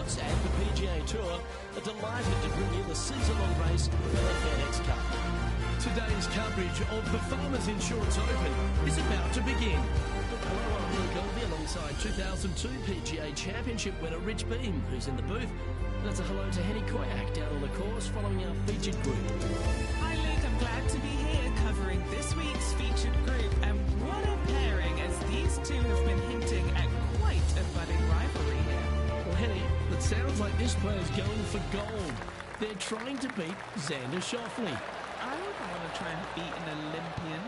Sports and the PGA Tour are delighted to bring you the season-long race for the FedEx Cup. Today's coverage of the Farmers Insurance Open is about to begin. Hello, I'm Bill Goldie alongside 2002 PGA Championship winner Rich Beam, who's in the booth. That's a hello to Henny Koyak down on the course following our featured group. Hi Luke, I'm glad to be here covering this week's featured group, and what a pairing, as these two have been hinting at quite a budding rivalry here. Well, Henny, it sounds like this player's going for gold. They're trying to beat Xander Schauffele. I wouldn't want to try and beat an Olympian.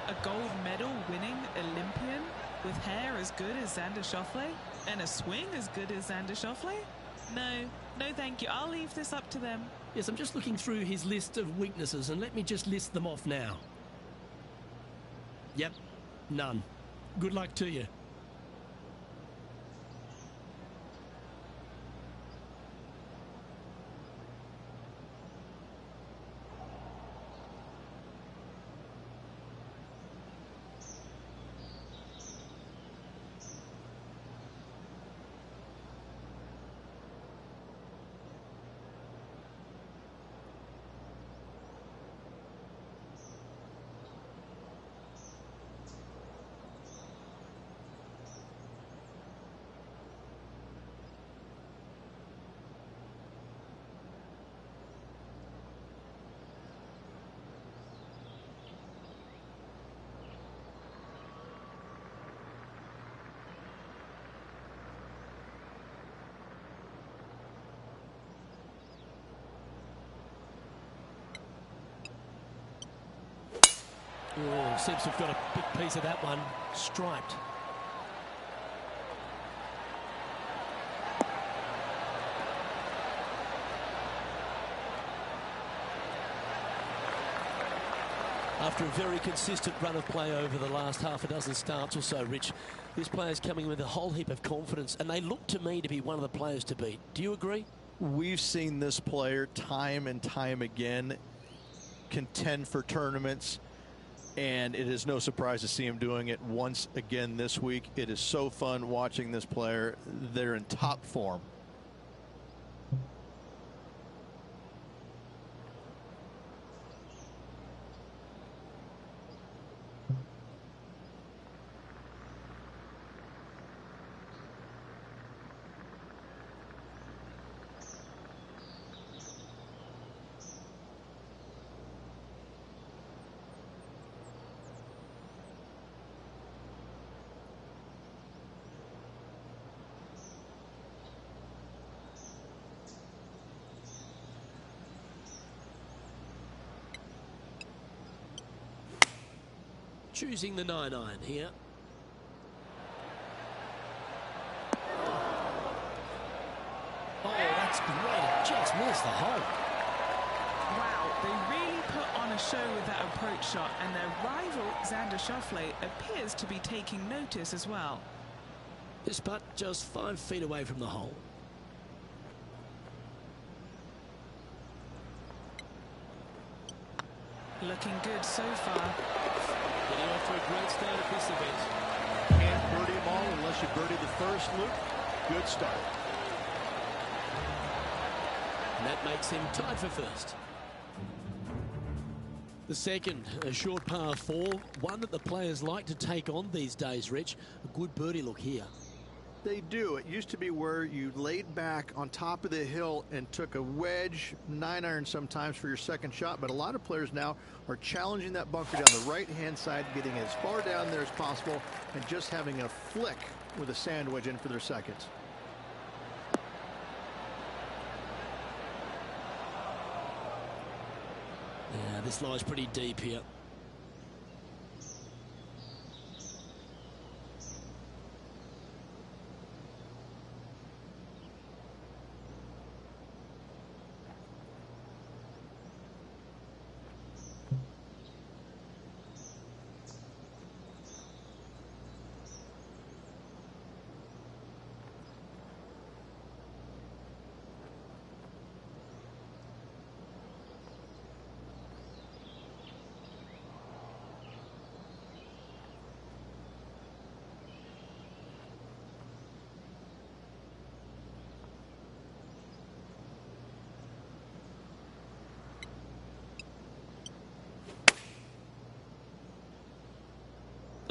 A gold medal winning Olympian with hair as good as Xander Schauffele and a swing as good as Xander Schauffele? No thank you. I'll leave this up to them. Yes, I'm just looking through his list of weaknesses, and let me just list them off now. Yep, none. Good luck to you. Oh, seems to have got a big piece of that one. Striped. After a very consistent run of play over the last half a dozen starts or so, Rich, this player's coming with a whole heap of confidence, and they look to me to be one of the players to beat. Do you agree? We've seen this player time and time again contend for tournaments, and it is no surprise to see him doing it once again this week. It is so fun watching this player. They're in top form. Choosing the 9-iron here. Oh, that's great. Just missed the hole. Wow, they really put on a show with that approach shot, and their rival Xander Schauffele appears to be taking notice as well. This putt just 5 feet away from the hole. Looking good so far. Getting off to a great start at this event. Can't birdie them all unless you birdie the first, Luke. Good start. And that makes him tied for first. The second, a short par 4, one that the players like to take on these days, Rich. A good birdie look here. They do. It used to be where you laid back on top of the hill and took a wedge, 9-iron sometimes for your second shot, but a lot of players now are challenging that bunker down the right-hand side, getting as far down there as possible, and just having a flick with a sand wedge in for their seconds. Yeah, this lies pretty deep here.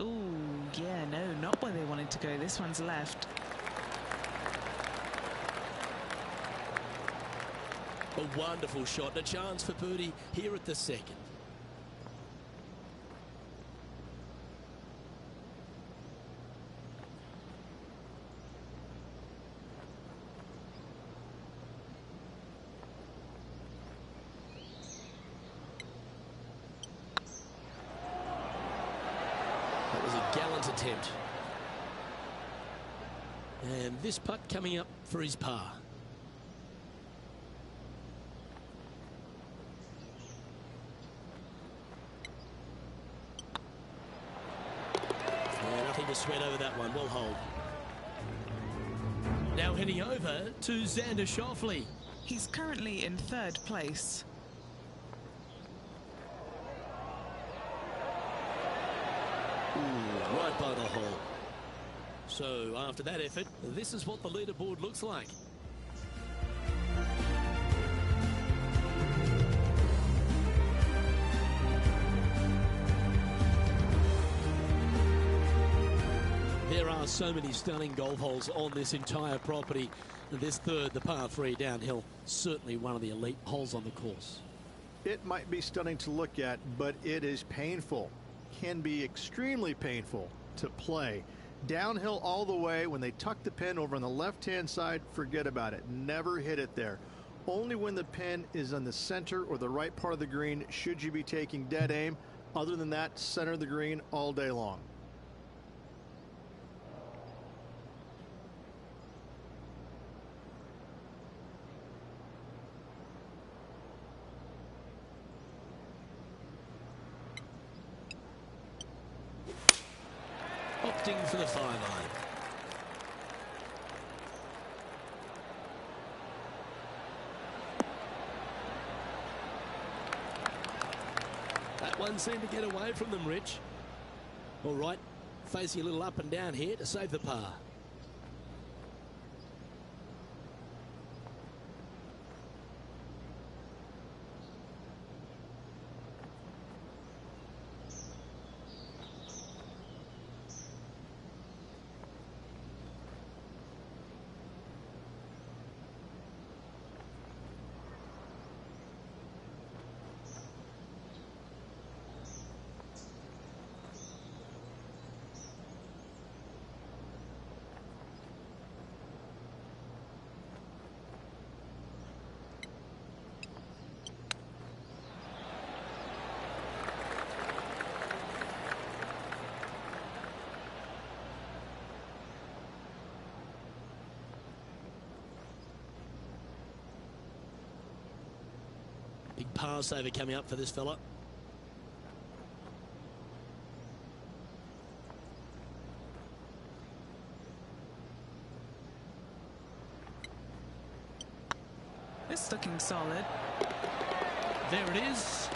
Ooh, yeah, no, not where they wanted to go. This one's left. A wonderful shot and a chance for birdie here at the second. That was a gallant attempt. And this putt coming up for his par. Nothing to sweat over that one. Well hold. Now heading over to Xander Schauffele. He's currently in third place. Ooh, right by the hole. So after that effort, this is what the leaderboard looks like. There are so many stunning golf holes on this entire property. This third, the par 3 downhill, certainly one of the elite holes on the course. It might be stunning to look at, but it is painful. Can be extremely painful to play. Downhill all the way. When they tuck the pin over on the left-hand side, forget about it. Never hit it there. Only when the pin is on the center or the right part of the green should you be taking dead aim. Other than that, center of the green all day long. Opting for the 5-iron. That one seemed to get away from them, Rich. All right, facing a little up and down here to save the par. Big par saver coming up for this fella. It's looking solid. There it is.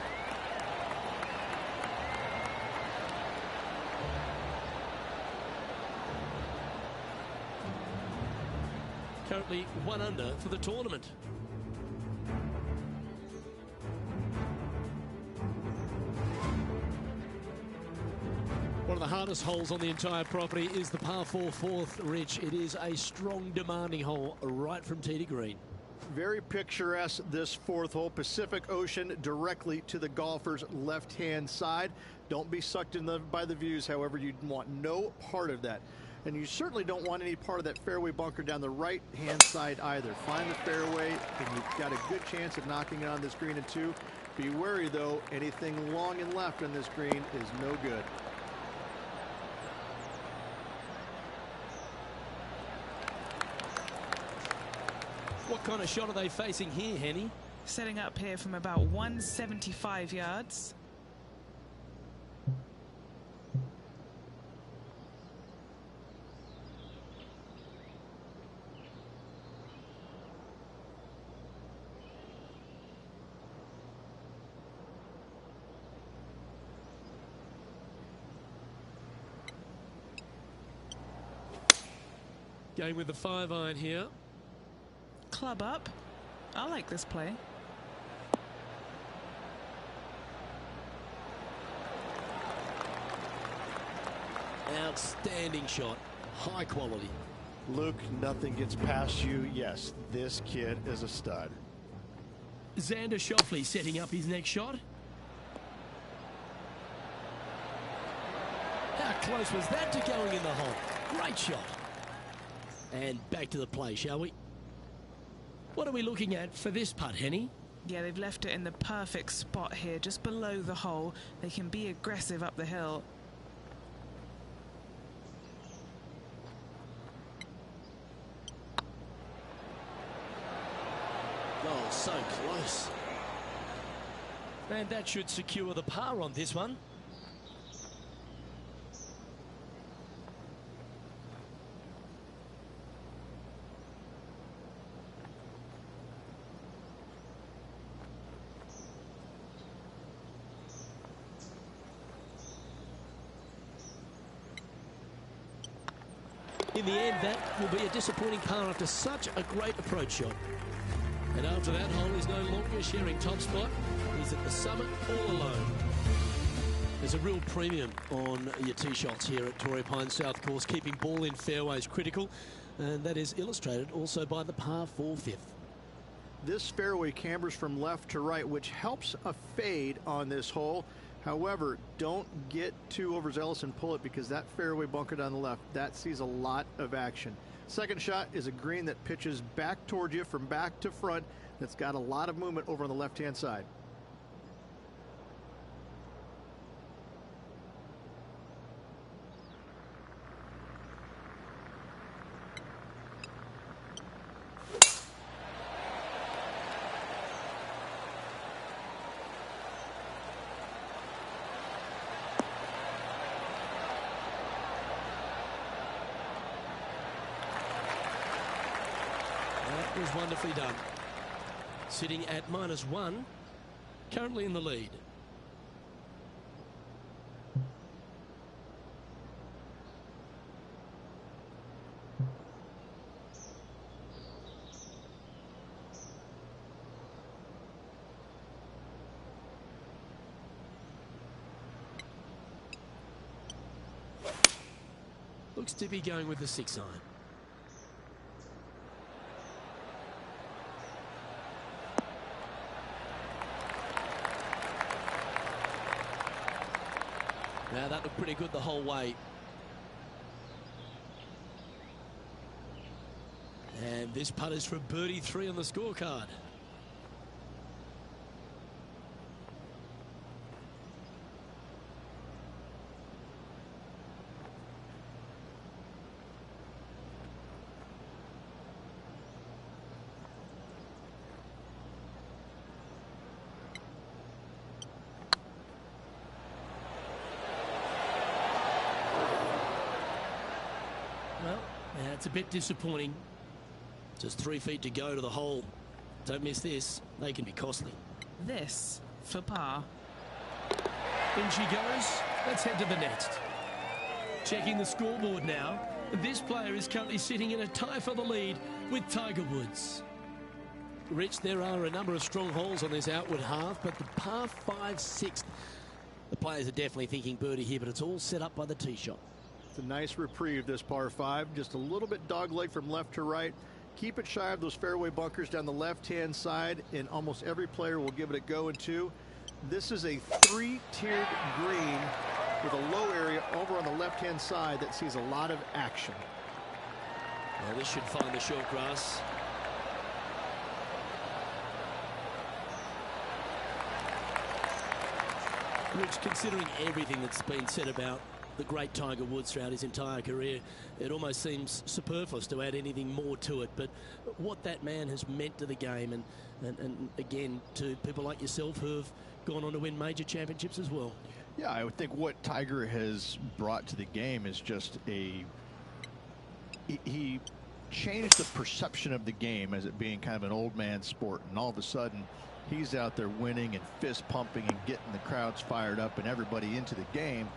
Currently 1 under for the tournament. One of the hardest holes on the entire property is the par 4 fourth, Rich. It is a strong, demanding hole right from tee to green. Very picturesque, this fourth hole. Pacific Ocean directly to the golfer's left-hand side. Don't be sucked in by the views, however. You want no part of that. And you certainly don't want any part of that fairway bunker down the right-hand side either. Find the fairway, and you've got a good chance of knocking it on this green in 2. Be wary, though. Anything long and left on this green is no good. What kind of shot are they facing here, Henny? Setting up here from about 175 yards. Going with the 5-iron here. Club up. I like this play. Outstanding shot. High quality. Luke, nothing gets past you. Yes, this kid is a stud. Xander Schauffele setting up his next shot. How close was that to going in the hole? Great shot. And back to the play, shall we? What are we looking at for this putt, Henny? Yeah, they've left it in the perfect spot here, just below the hole. They can be aggressive up the hill. Oh, so close. And that should secure the par on this one. In the end, that will be a disappointing par after such a great approach shot. And after that hole, he's no longer sharing top spot. He's at the summit all alone. There's a real premium on your tee shots here at Torrey Pines South Course. Keeping ball in fairways critical. And that is illustrated also by the par 4 fifth. This fairway cambers from left to right, which helps a fade on this hole. However, don't get too overzealous and pull it, because that fairway bunker down the left, that sees a lot of action. Second shot is a green that pitches back towards you from back to front. That's got a lot of movement over on the left-hand side. That was wonderfully done. Sitting at -1, currently in the lead. Looks to be going with the 6-iron. Now that looked pretty good the whole way. And this putt is for birdie 3 on the scorecard. Well, that's a bit disappointing. Just 3 feet to go to the hole. Don't miss this. They can be costly. This for par. In she goes. Let's head to the next. Checking the scoreboard now. This player is currently sitting in a tie for the lead with Tiger Woods. Rich, there are a number of strong holes on this outward half, but the par 5 6th, the players are definitely thinking birdie here, but it's all set up by the tee shot. It's a nice reprieve, this par 5. Just a little bit dogleg from left to right. Keep it shy of those fairway bunkers down the left-hand side, and almost every player will give it a go in 2. This is a 3-tiered green with a low area over on the left-hand side that sees a lot of action. Well, this should find the short grass. Rich, considering everything that's been said about the great Tiger Woods throughout his entire career, it almost seems superfluous to add anything more to it. But what that man has meant to the game, and again to people like yourself who have gone on to win major championships as well. Yeah, I would think what Tiger has brought to the game is just he changed the perception of the game as it being kind of an old man sport, and all of a sudden he's out there winning and fist pumping and getting the crowds fired up and everybody into the game.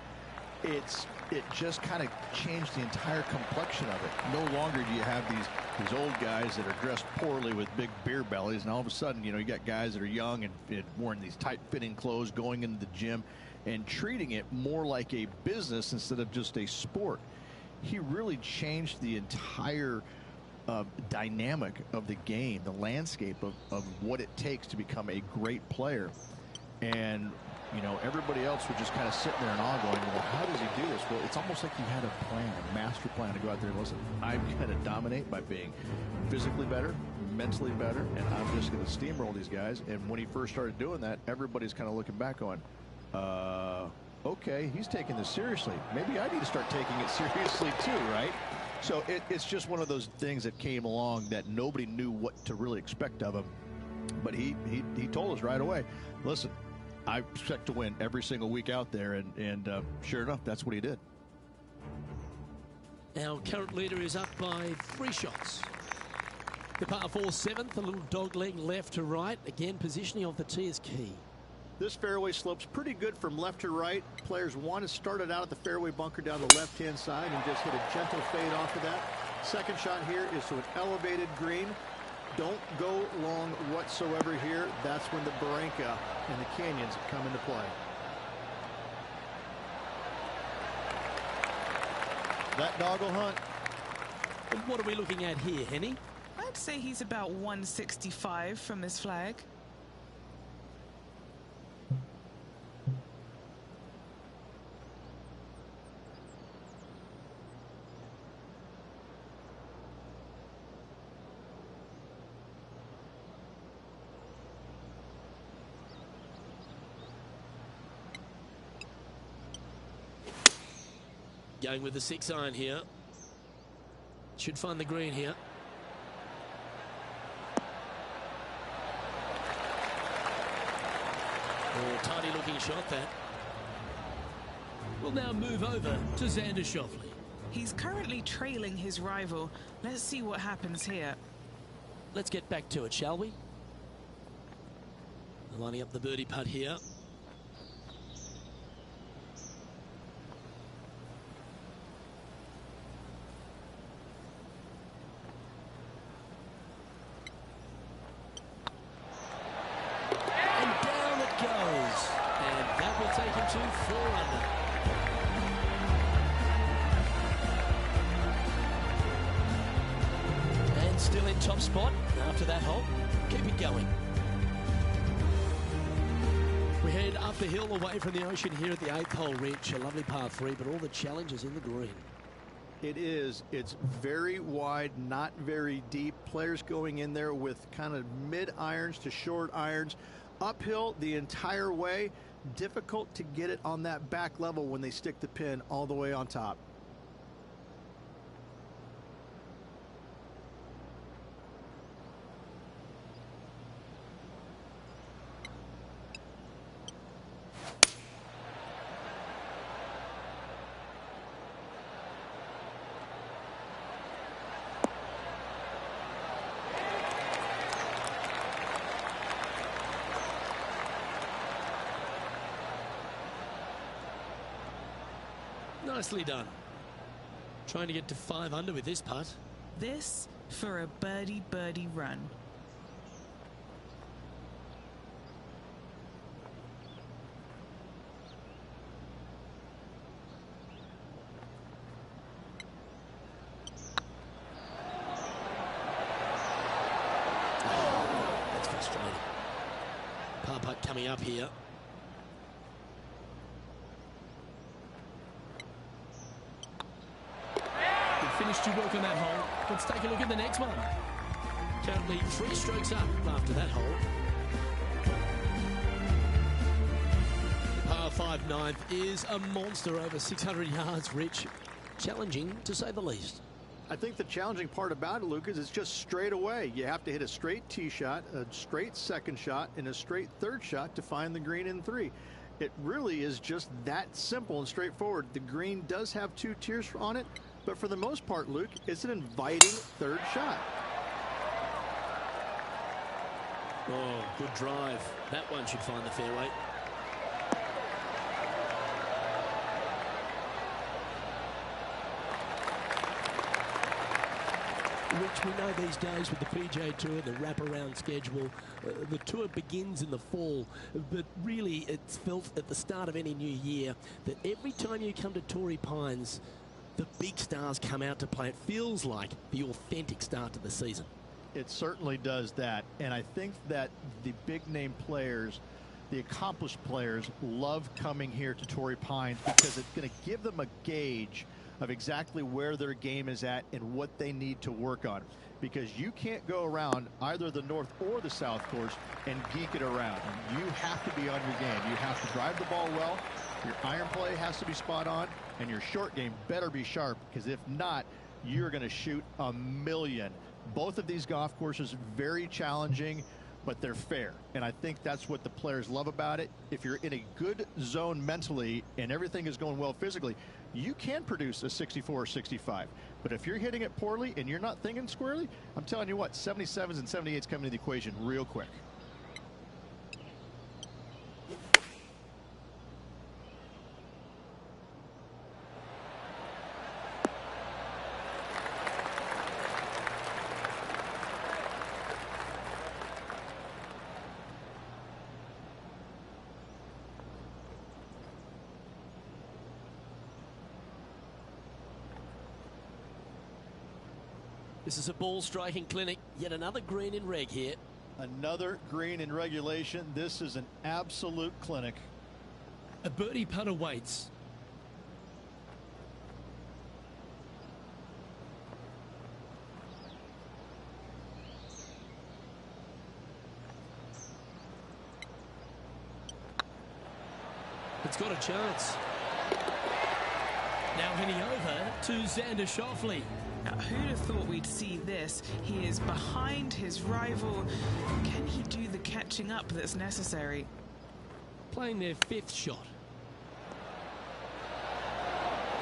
It just kind of changed the entire complexion of it. No longer do you have these old guys that are dressed poorly with big beer bellies, and all of a sudden, you know, you got guys that are young and wearing these tight-fitting clothes going into the gym. and treating it more like a business instead of just a sport. He really changed the entire dynamic of the game, the landscape of what it takes to become a great player. And, you know, everybody else was just kind of sitting there in awe going, well, how does he do this? Well, it's almost like he had a plan, a master plan to go out there and listen, I'm going to dominate by being physically better, mentally better, and I'm just going to steamroll these guys. And when he first started doing that, everybody's kind of looking back going, okay, he's taking this seriously. Maybe I need to start taking it seriously too, right? So it's just one of those things that came along that nobody knew what to really expect of him. But he told us right away, listen, I expect to win every single week out there. And sure enough, that's what he did. Our current leader is up by 3 shots. The par 4 7th, a little dog leg left to right. Again, positioning of the tee is key. This fairway slopes pretty good from left to right. Players want to start it out at the fairway bunker down the left-hand side and just hit a gentle fade off of that. Second shot here is to an elevated green. Don't go long whatsoever here. That's when the barranca and the canyons come into play. That dog will hunt. And what are we looking at here, Henny? I'd say he's about 165 from this flag. Going with the 6-iron here. Should find the green here. Oh, tidy looking shot that. We'll now move over to Xander Schauffele. He's currently trailing his rival. Let's see what happens here. Let's get back to it, shall we? Lining up the birdie putt here. Take him to 4 under. And still in top spot after that hole. Keep it going. We head up the hill away from the ocean here at the 8th hole, Rich. A lovely par 3, but all the challenges in the green. It is. It's very wide, not very deep. Players going in there with kind of mid irons to short irons. Uphill the entire way. Difficult to get it on that back level when they stick the pin all the way on top. Nicely done. Trying to get to 5 under with this putt. This for a birdie run. Oh, that's frustrating. Par putt coming up here. Finished your work on that hole. Let's take a look at the next one. Currently 3 strokes up after that hole. The par 5 9th is a monster over 600 yards, Rich. Challenging, to say the least. I think the challenging part about it, Luke, is it's just straight away. You have to hit a straight tee shot, a straight second shot, and a straight third shot to find the green in 3. It really is just that simple and straightforward. The green does have 2 tiers on it, but for the most part, Luke, it's an inviting third shot. Oh, good drive. That one should find the fairway. Which we know these days with the PGA Tour, the wraparound schedule, the tour begins in the fall, but really it's felt at the start of any new year that every time you come to Torrey Pines, the big stars come out to play. It feels like the authentic start to the season. It certainly does that, and I think that the big-name players, the accomplished players, love coming here to Torrey Pines because it's going to give them a gauge of exactly where their game is at and what they need to work on. Because you can't go around either the north or the south course and geek it around. You have to be on your game. You have to drive the ball well. Your iron play has to be spot on, and your short game better be sharp, because if not, you're going to shoot a million. Both of these golf courses very challenging, but they're fair, and I think that's what the players love about it. If you're in a good zone mentally and everything is going well physically, you can produce a 64 or 65. But if you're hitting it poorly and you're not thinking squarely, I'm telling you what, 77s and 78s come into the equation real quick. This is a ball striking clinic. Yet another green in reg here. Another green in regulation. This is an absolute clinic. A birdie putt awaits. It's got a chance. Now heading over to Xander Schauffele. Now, who'd have thought we'd see this? He is behind his rival. Can he do the catching up that's necessary? Playing their fifth shot.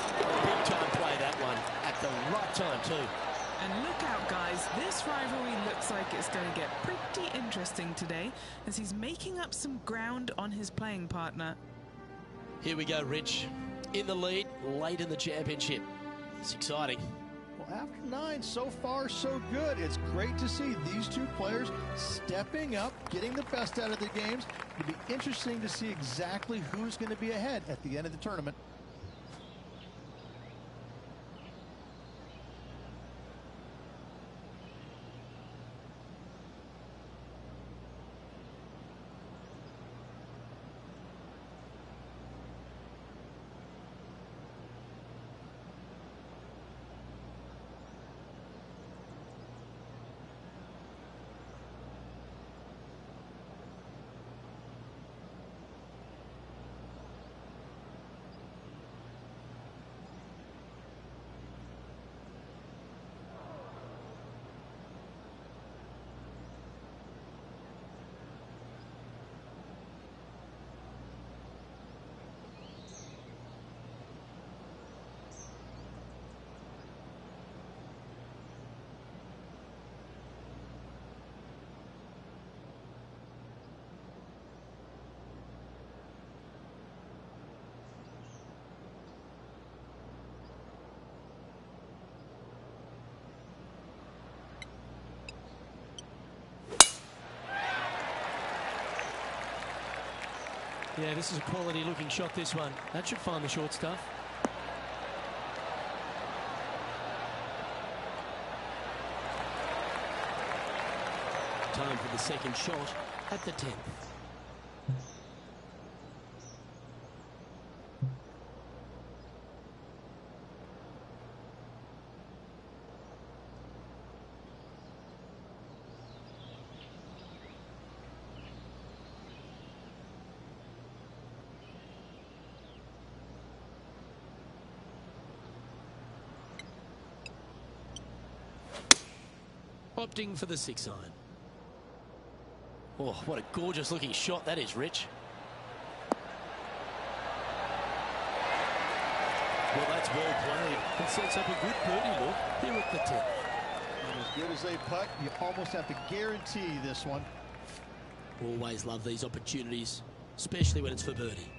Big time play, that one. At the right time, too. And look out, guys. This rivalry looks like it's going to get pretty interesting today as he's making up some ground on his playing partner. Here we go, Rich. In the lead, late in the championship. It's exciting. Well, after 9, so far so good. It's great to see these two players stepping up, getting the best out of the games. It'll be interesting to see exactly who's going to be ahead at the end of the tournament. Yeah, this is a quality looking shot, this one. That should find the short stuff. Time for the second shot at the 10th. Opting for the 6-iron. Oh, what a gorgeous looking shot that is, Rich. Well, that's well played. It sets up a good birdie look here at the 10th. And as good as they putt, you almost have to guarantee this one. Always love these opportunities, especially when it's for birdie.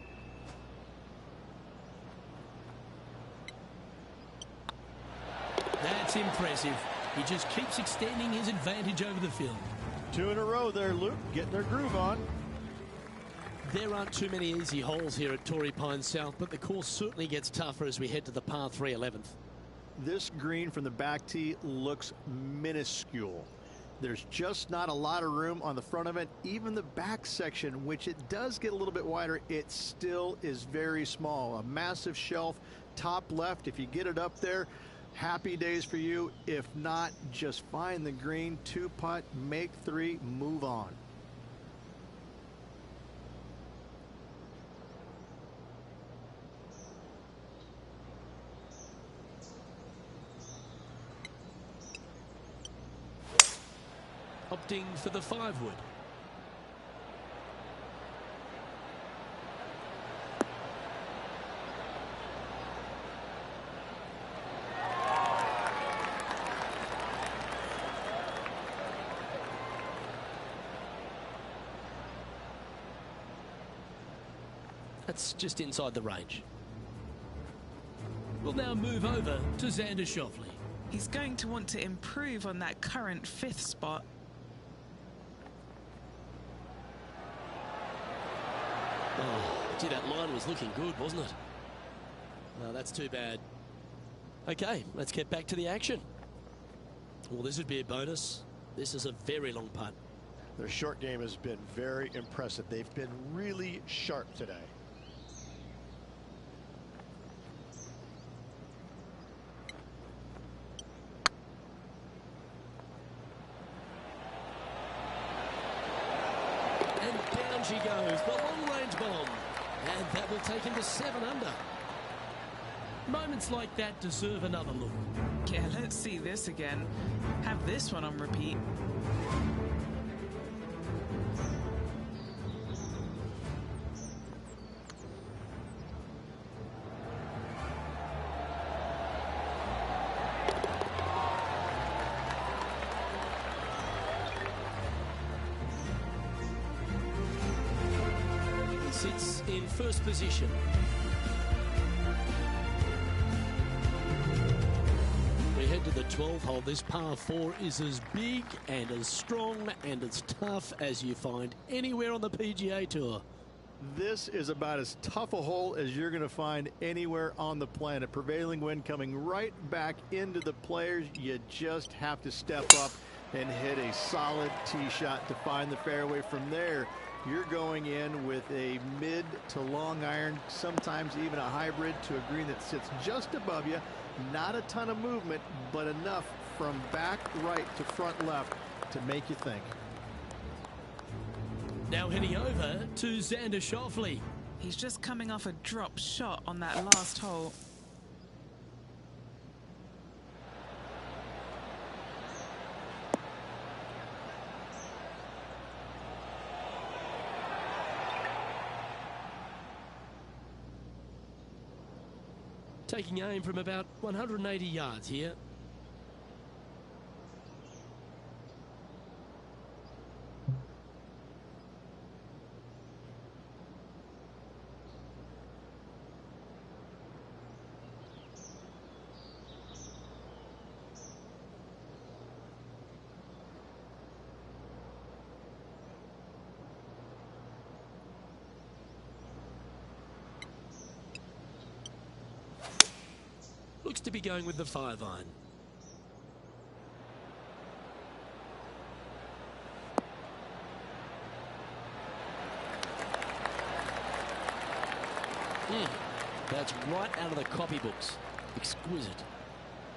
That's impressive. He just keeps extending his advantage over the field. 2 in a row there, Luke, getting their groove on. There aren't too many easy holes here at Torrey Pines South, but the course certainly gets tougher as we head to the par 3 11th. This green from the back tee looks minuscule. There's just not a lot of room on the front of it. Even the back section, which it does get a little bit wider, it still is very small. A massive shelf, top left. If you get it up there, happy days for you. If not, just find the green, 2-putt, make 3, move on. Opting for the 5-wood. That's just inside the range. We'll now move over to Xander Schauffele. He's going to want to improve on that current 5th spot. Oh, gee, that line was looking good, wasn't it? No, that's too bad. Okay, let's get back to the action. Well, this would be a bonus. This is a very long putt. Their short game has been very impressive. They've been really sharp today. And down she goes, the long-range bomb. And that will take him to 7 under. Moments like that deserve another look. Yeah, let's see this again. Have this one on repeat. He sits in first position. Head to the 12th hole. This par 4 is as big and as strong and as tough as you find anywhere on the PGA Tour. This is about as tough a hole as you're going to find anywhere on the planet. Prevailing wind coming right back into the players. You just have to step up and hit a solid tee shot to find the fairway. From there, you're going in with a mid to long iron, sometimes even a hybrid, to a green that sits just above you. Not a ton of movement, but enough from back right to front left to make you think. Now heading over to Xander Schauffele. He's just coming off a drop shot on that last hole. Taking aim from about 180 yards here. Looks to be going with the 5-iron. That's right out of the copybooks. Exquisite.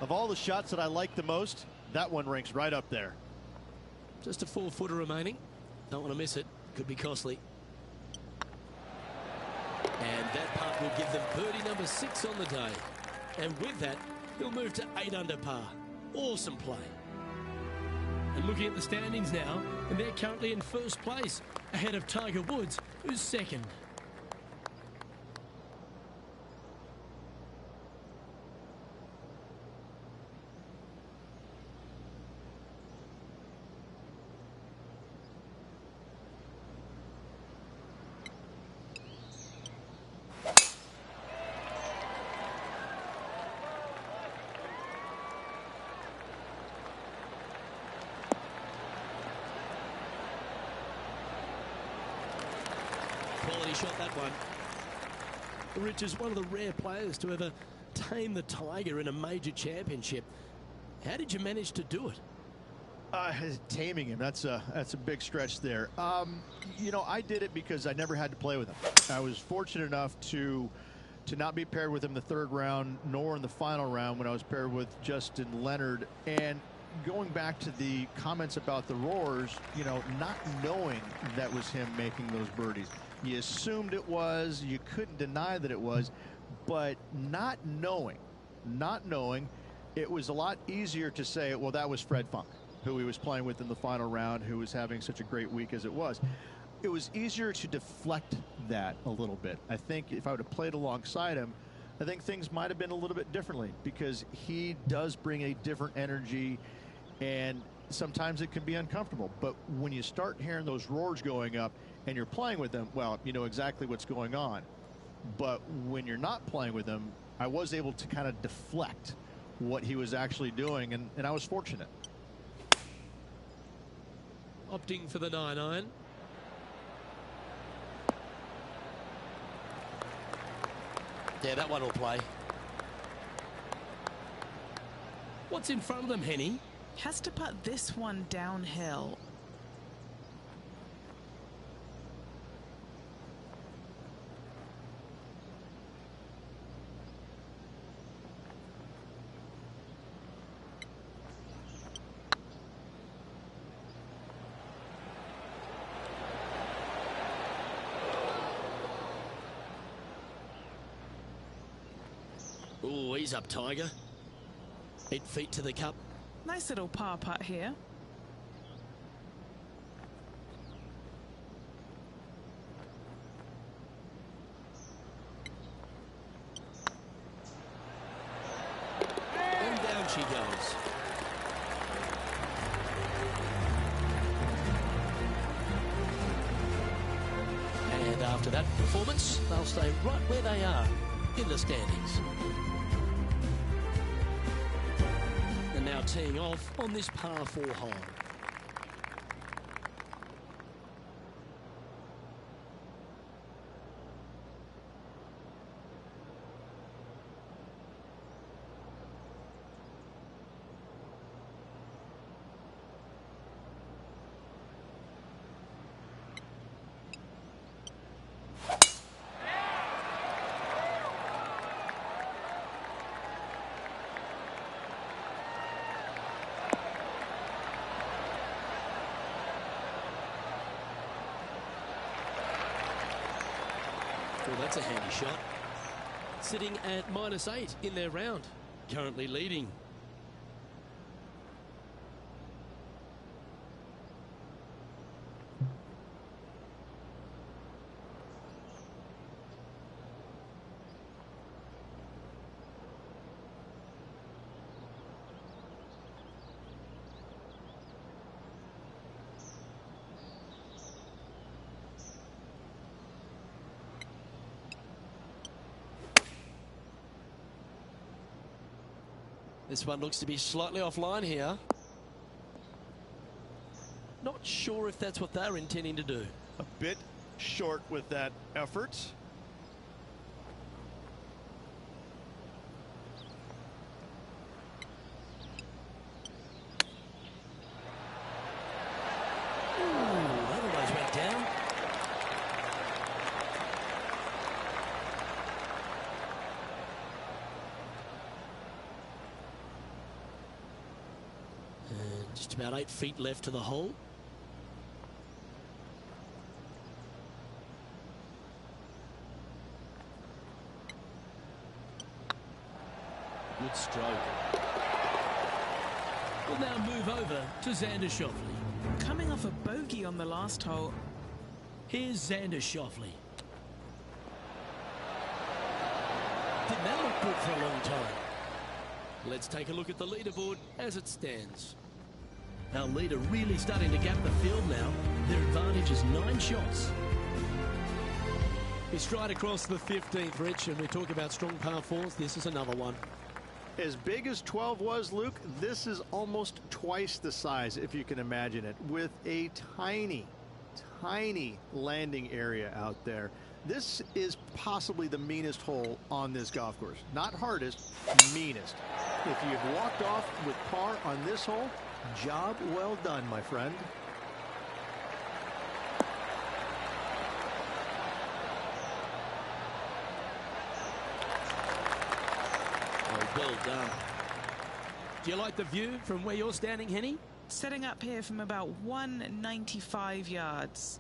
Of all the shots that I like the most, that one ranks right up there. Just a 4-footer remaining. Don't want to miss it. Could be costly. And that putt will give them birdie number 6 on the day. And with that, he'll move to 8 under par. Awesome play. And looking at the standings now, and they're currently in first place, ahead of Tiger Woods, who's second. shot, that one. Rich is one of the rare players to ever tame the Tiger in a major championship. How did you manage to do it? Taming him, that's a big stretch there. You know, I did it because I never had to play with him. I was fortunate enough to not be paired with him the third round, nor in the final round when I was paired with Justin Leonard. And going back to the comments about the roars, you know, not knowing that was him making those birdies. You assumed it was, you couldn't deny that it was, but not knowing, it was a lot easier to say, well, that was Fred Funk, who he was playing with in the final round, who was having such a great week as it was. It was easier to deflect that a little bit. I think if I would have played alongside him, I think things might have been a little bit differently, because he does bring a different energy, and sometimes it can be uncomfortable. But when you start hearing those roars going up and you're playing with them, well, you know exactly what's going on. But when you're not playing with him, I was able to kind of deflect what he was actually doing, and I was fortunate. Opting for the 9-iron. Yeah, that one will play. What's in front of them, Henny? Has to put this one downhill. Oh, he's up, Tiger. 8 feet to the cup. Nice little par putt here. And down she goes. And after that performance, they'll stay right where they are in the standings. And now teeing off on this par 4 hole. Well, that's a handy shot. Sitting at -8 in their round. Currently leading. This one looks to be slightly offline here. Not sure if that's what they're intending to do. A bit short with that effort. Ooh, that almost went down. And just about 8 feet left to the hole. Good stroke. We'll now move over to Xander Schauffele. Coming off a bogey on the last hole. Here's Xander Schauffele. Didn't that look good for a long time? Let's take a look at the leaderboard as it stands. Our leader really starting to gap the field now. Their advantage is 9 shots. It's right across the 15th, Rich, and we talk about strong par 4s. This is another one. As big as 12 was, Luke, this is almost twice the size, if you can imagine it, with a tiny, tiny landing area out there. This is possibly the meanest hole on this golf course. Not hardest, meanest. If you've walked off with par on this hole, job well done, my friend. Well done. Do you like the view from where you're standing, Henny? Setting up here from about 195 yards.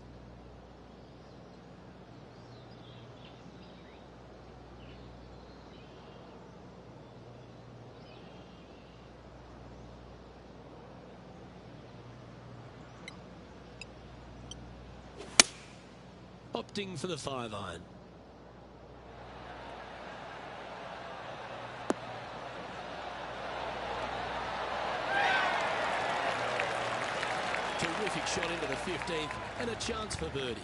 Opting for the 5-iron. Terrific shot into the 15th and a chance for birdie.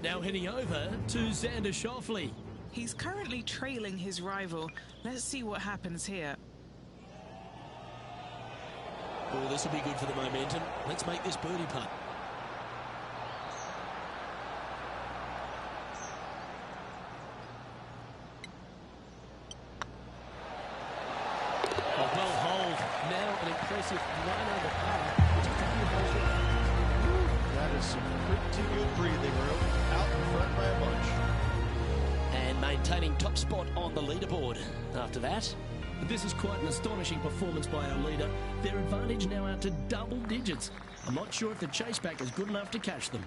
Now heading over to Xander Schauffele. He's currently trailing his rival. Let's see what happens here. Oh, this will be good for the momentum. Let's make this birdie putt. A well holed. Now an impressive 9 under par. That is some pretty good breathing room out in front by a bunch. And maintaining top spot on the leaderboard. After that, this is quite an astonishing performance by our leader. Their advantage now out to double digits. I'm not sure if the chase back is good enough to catch them.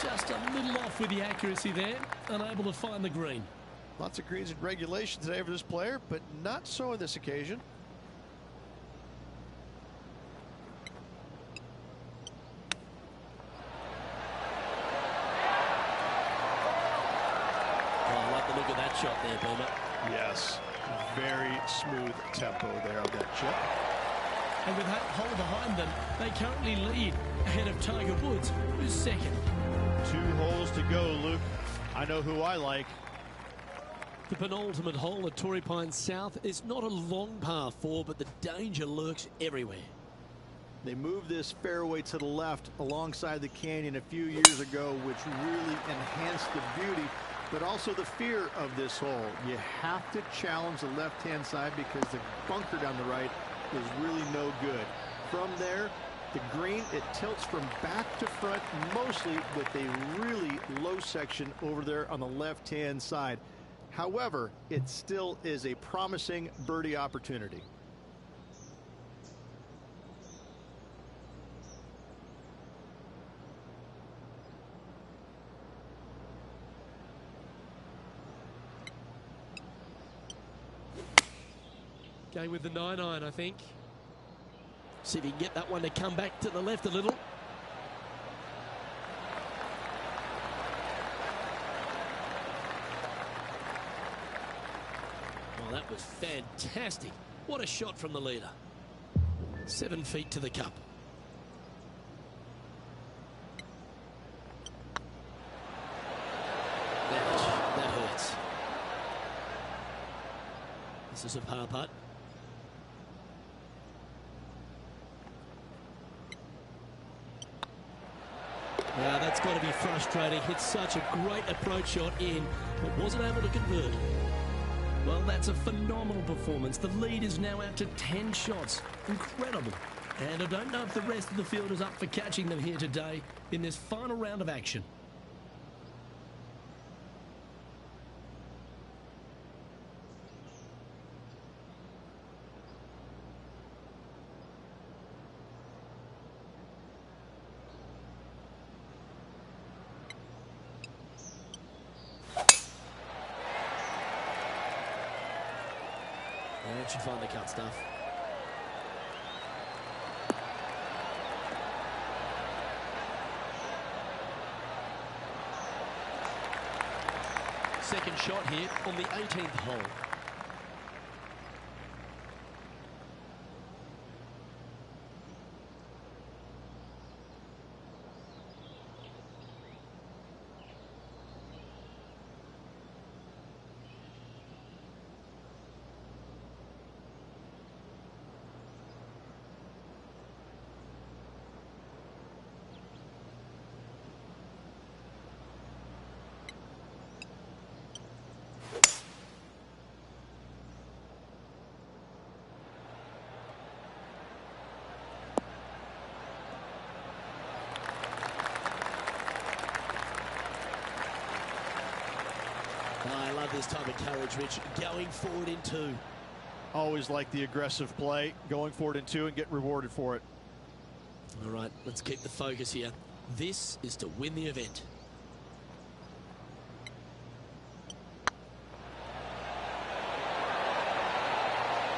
Just a little off with the accuracy there, unable to find the green. Lots of greens in regulation today for this player, but not so on this occasion. Oh, I like the look of that shot there, Boomer. Yes, very smooth tempo there on that chip. And with that hole behind them, they currently lead ahead of Tiger Woods, who's second. 2 holes to go, Luke. I know who I like. The penultimate hole at Torrey Pines South is not a long par 4, but the danger lurks everywhere. They moved this fairway to the left alongside the canyon a few years ago, which really enhanced the beauty, but also the fear of this hole. You have to challenge the left-hand side because the bunker down the right is really no good. From there, the green, it tilts from back to front, mostly with a really low section over there on the left-hand side. However, it still is a promising birdie opportunity. Going with the 9-iron, I think. See if he can get that one to come back to the left a little. Well, that was fantastic. What a shot from the leader. 7 feet to the cup. Ouch, that hurts. This is a par putt. That's got to be frustrating. Hit such a great approach shot in, but wasn't able to convert. Well, that's a phenomenal performance. The lead is now out to 10 shots. Incredible. And I don't know if the rest of the field is up for catching them here today in this final round of action. should find the cut stuff. Second shot here on the 18th hole. I love this type of courage, Rich. Going forward in two. Always like the aggressive play, going forward in two and get rewarded for it. All right, let's keep the focus here. This is to win the event.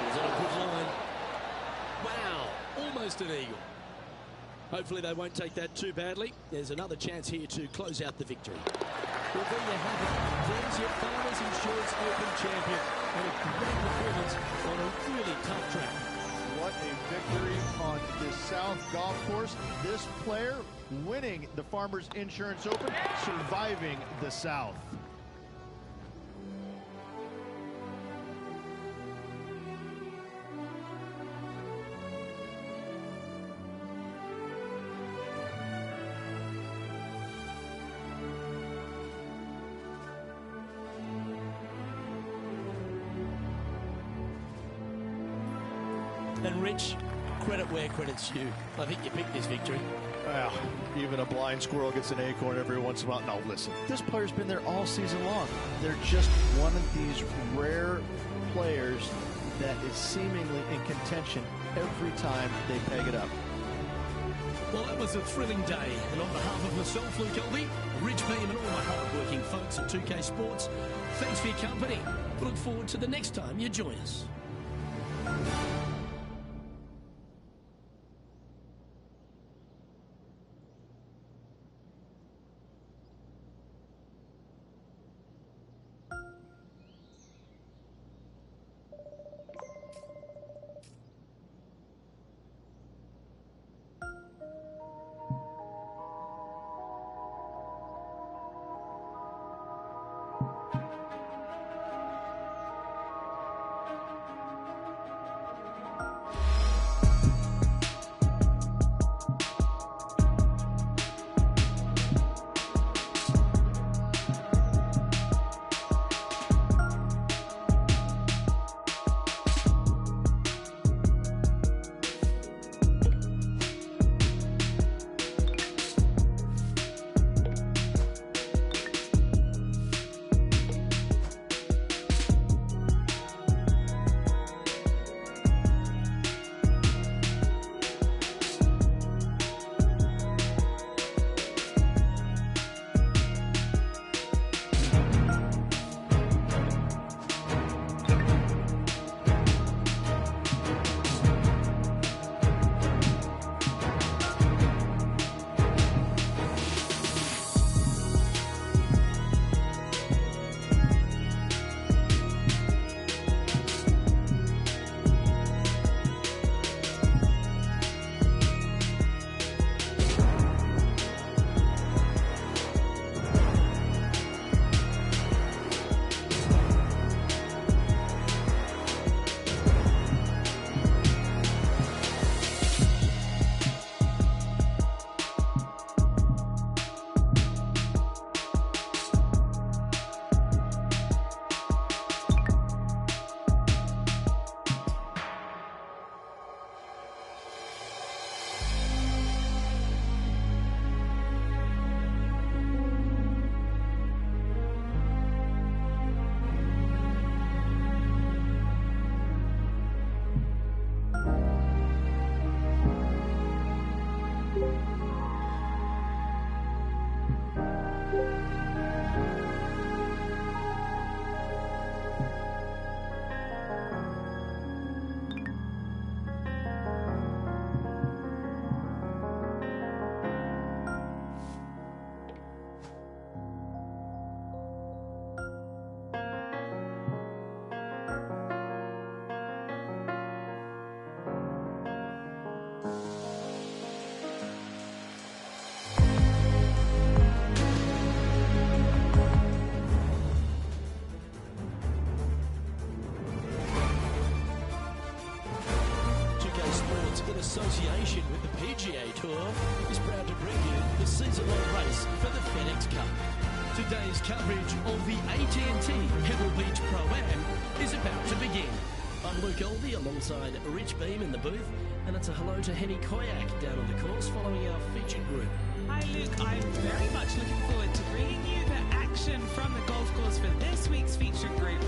Was that a good line? Wow, almost an eagle. Hopefully they won't take that too badly. There's another chance here to close out the victory. Well, there you have it. There's your Farmers Insurance Open champion. And a great performance on a really tough track. What a victory on the South Golf Course. This player winning the Farmers Insurance Open, surviving the South. And Rich, credit where credit's due. I think you picked this victory. Well, even a blind squirrel gets an acorn every once in a while. No, listen, this player's been there all season long. They're just one of these rare players that is seemingly in contention every time they peg it up. Well, that was a thrilling day. And on behalf of myself, Luke Elby, Rich Beam and all my hard-working folks at 2K Sports, thanks for your company. We look forward to the next time you join us. association with the PGA Tour is proud to bring you the season-long race for the FedEx Cup. Today's coverage of the AT&T Pebble Beach Pro-Am is about to begin. I'm Luke Elvey alongside Rich Beam in the booth, and it's a hello to Henny Koyak down on the course following our featured group. Hi Luke, I'm very much looking forward to bringing you the action from the golf course for this week's featured group.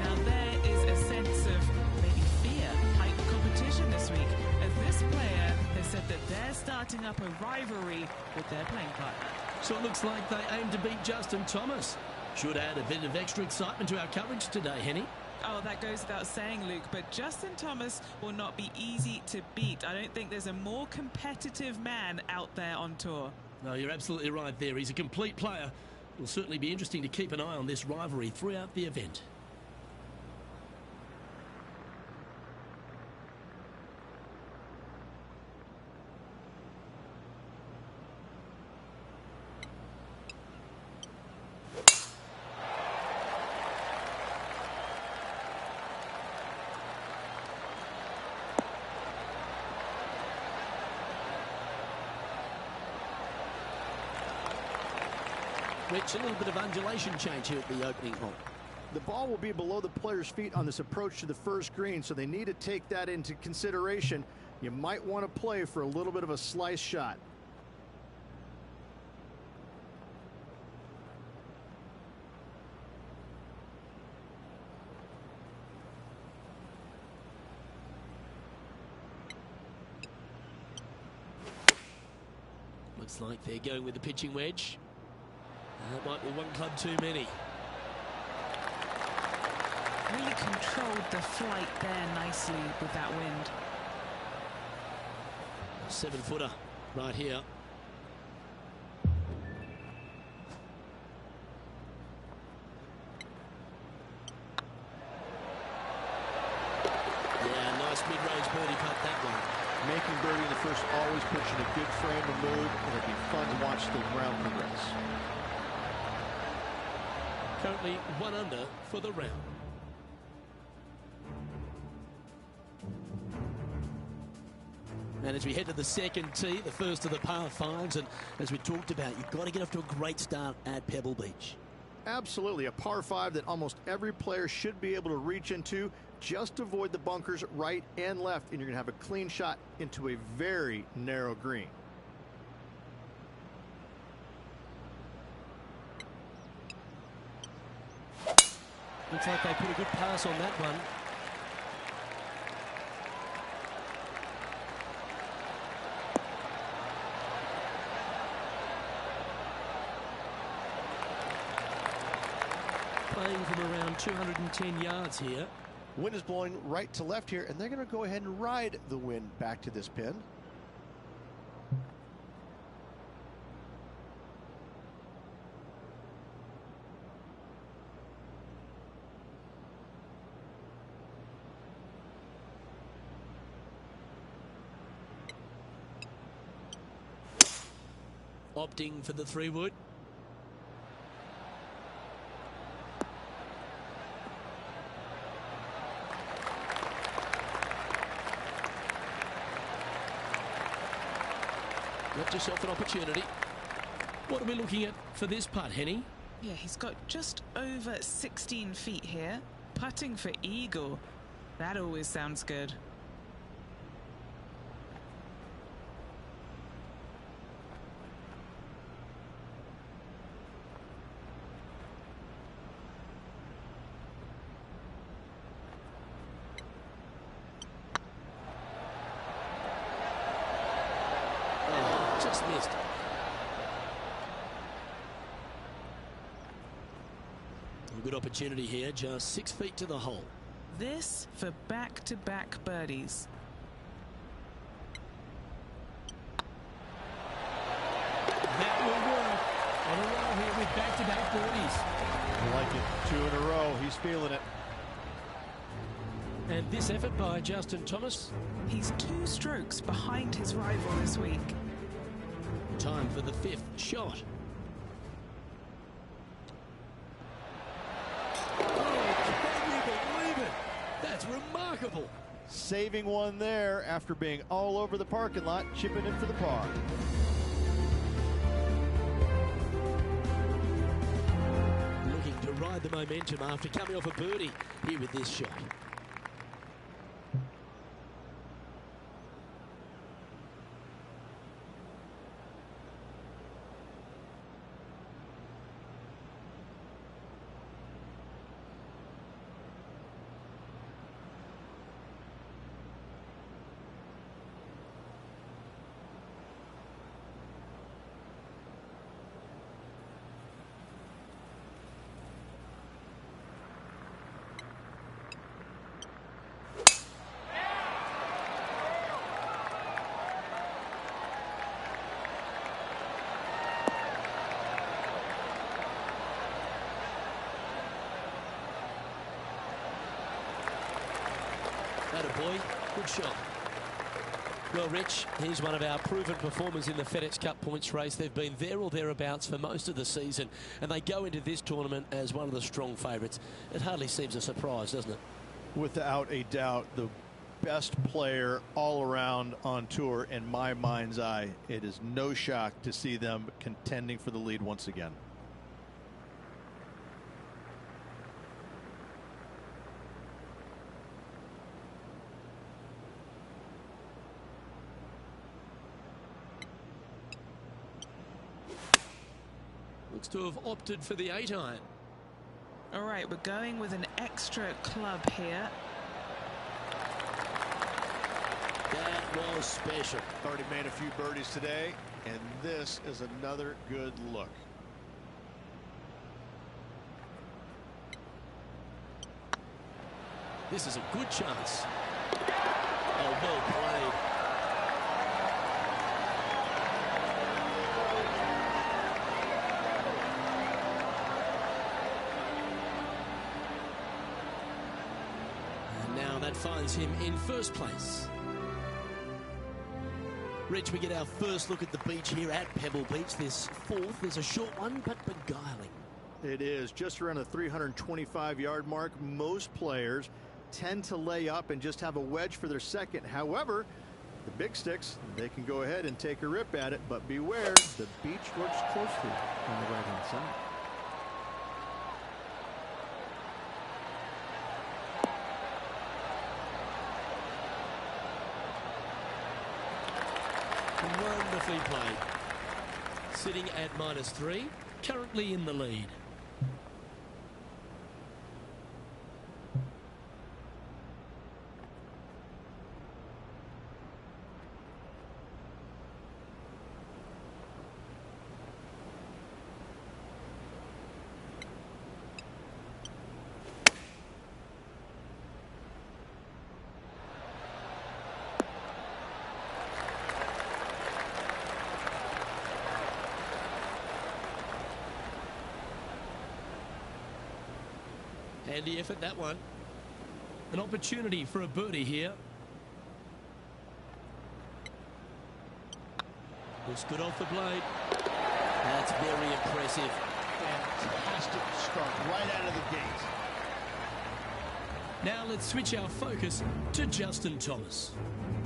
Now there is a sense of maybe fear, heightened competition this week, as this player has said that they're starting up a rivalry with their playing partner. So it looks like they aim to beat Justin Thomas. Should add a bit of extra excitement to our coverage today, Henny. Oh, that goes without saying, Luke, but Justin Thomas will not be easy to beat. I don't think there's a more competitive man out there on tour. No, you're absolutely right there. He's a complete player. It'll certainly be interesting to keep an eye on this rivalry throughout the event. Rich, a little bit of undulation change here at the opening hole. The ball will be below the player's feet on this approach to the first green, so they need to take that into consideration. You might want to play for a little bit of a slice shot. Looks like they're going with the pitching wedge. That might be one club too many. Really controlled the flight there nicely with that wind. 7-footer right here. Yeah, nice mid-range birdie putt that one. Making birdie in the first always puts you in a good frame of mood, and it'll be fun to watch the round progress. Currently 1 under for the round. And as we head to the second tee, the first of the par fives, and as we talked about, you've got to get off to a great start at Pebble Beach. Absolutely, a par 5 that almost every player should be able to reach into. Just avoid the bunkers right and left, and you're going to have a clean shot into a very narrow green. Looks like they put a good pass on that one. Playing from around 210 yards here. Wind is blowing right to left here, and they're going to go ahead and ride the wind back to this pin. Opting for the 3-wood. Left yourself an opportunity. What are we looking at for this putt, Henny? Yeah, he's got just over 16 feet here. Putting for eagle. That always sounds good. Just missed. A good opportunity here, just 6 feet to the hole. This for back-to-back birdies. That will work. On a roll here with back-to-back birdies. I like it. 2 in a row. He's feeling it. And this effort by Justin Thomas. He's 2 strokes behind his rival this week. Time for the 5th shot. Oh, can you believe it? That's remarkable. saving one there after being all over the parking lot, chipping in for the par. Looking to ride the momentum after coming off a birdie here with this shot. Boy, good shot. Well, Rich, he's one of our proven performers in the FedEx Cup points race. They've been there or thereabouts for most of the season, and they go into this tournament as one of the strong favourites. It hardly seems a surprise, doesn't it? Without a doubt, the best player all around on tour in my mind's eye. It is no shock to see them contending for the lead once again. Looks to have opted for the 8-iron. All right, we're going with an extra club here. That was special. Already made a few birdies today, and this is another good look. This is a good chance. Oh, well played. And now that finds him in first place. Rich, we get our first look at the beach here at Pebble Beach. This fourth is a short one, but beguiling. It is just around the 325-yard mark. Most players tend to lay up and just have a wedge for their second. However, the big sticks, they can go ahead and take a rip at it, but beware, the beach works closely on the right-hand side. Wonderfully played. Sitting at -3, currently in the lead. Handy effort, that one. An opportunity for a birdie here. Looks good off the blade. That's very impressive. Fantastic start right out of the gate. Now let's switch our focus to Justin Thomas.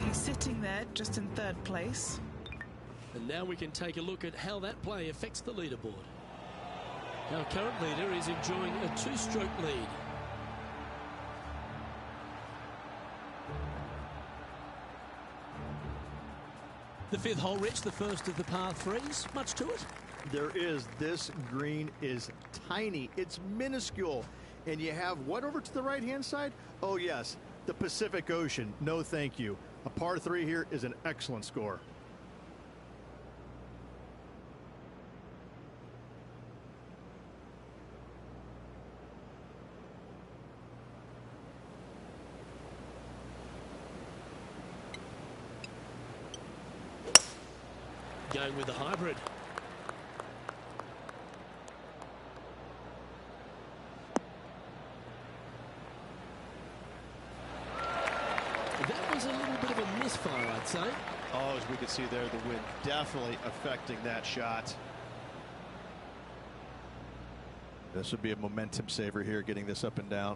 He's sitting there just in third place. And now we can take a look at how that play affects the leaderboard. Our current leader is enjoying a 2-stroke lead. The fifth hole, Rich, the first of the par threes. Much to it? There is. This green is tiny. It's minuscule. And you have what over to the right-hand side? Oh, yes, the Pacific Ocean. No, thank you. A par 3 here is an excellent score. Going with the hybrid. That was a little bit of a misfire, I'd say. Oh, as we can see there, the wind definitely affecting that shot. This would be a momentum saver here, getting this up and down.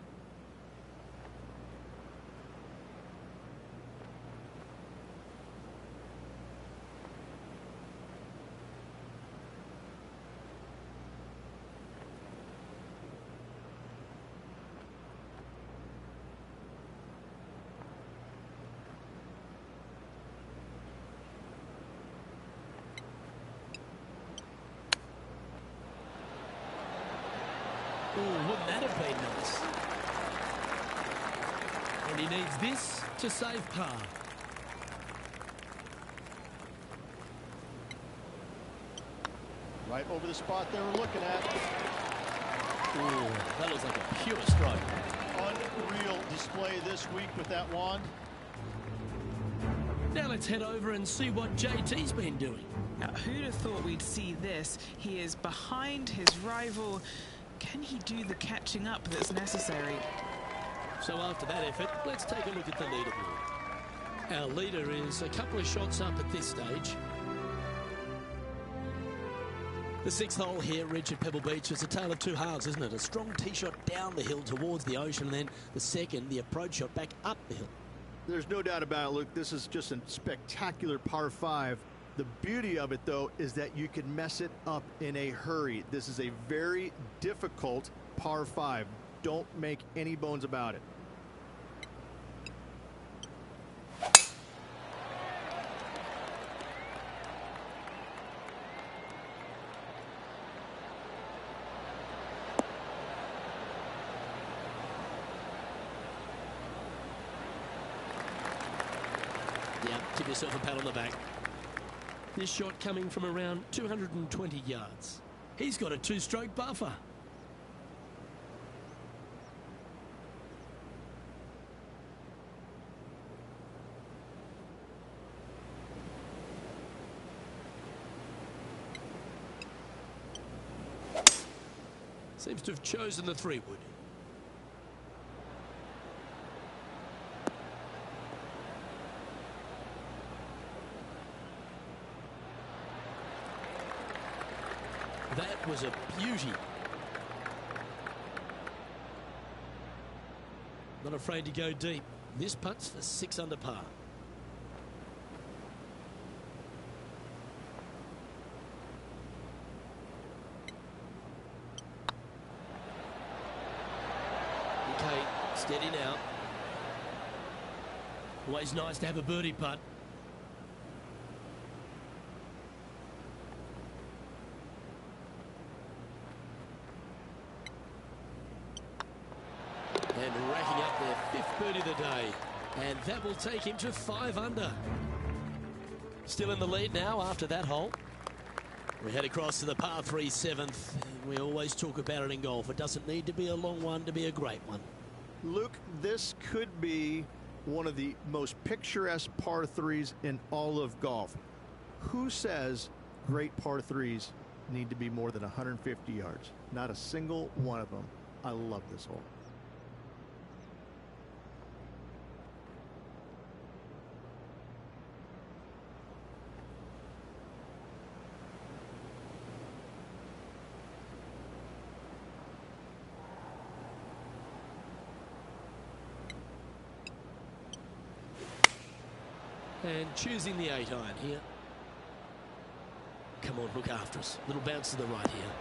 Oh, wouldn't that have been nice? And he needs this to save par. Right over the spot they were looking at. Ooh, that looks like a pure stroke. Unreal display this week with that wand. Now let's head over and see what JT's been doing. Now, who'd have thought we'd see this? He is behind his rival. Can he do the catching up that's necessary? So after that effort, let's take a look at the leaderboard. Our leader is a couple of shots up at this stage. The sixth hole here, Ridge at Pebble Beach, is a tale of two halves, isn't it? A strong tee shot down the hill towards the ocean, and then the second, the approach shot back up the hill. There's no doubt about it, Luke. This is just a spectacular par 5. The beauty of it, though, is that you can mess it up in a hurry. This is a very difficult par 5. Don't make any bones about it. Yeah, give yourself a pat on the back. This shot coming from around 220 yards. He's got a 2-stroke buffer. Seems to have chosen the 3-wood. That was a beauty. Not afraid to go deep. This putt's for 6 under par. Okay, steady now. Always nice to have a birdie putt. And racking up their 5th birdie of the day. And that will take him to 5 under. Still in the lead now after that hole. We head across to the par 3 7th. We always talk about it in golf. It doesn't need to be a long one to be a great one. Luke, this could be one of the most picturesque par 3s in all of golf. Who says great par 3s need to be more than 150 yards? Not a single one of them. I love this hole. And choosing the 8-iron here. Come on, look after us. Little bounce to the right here.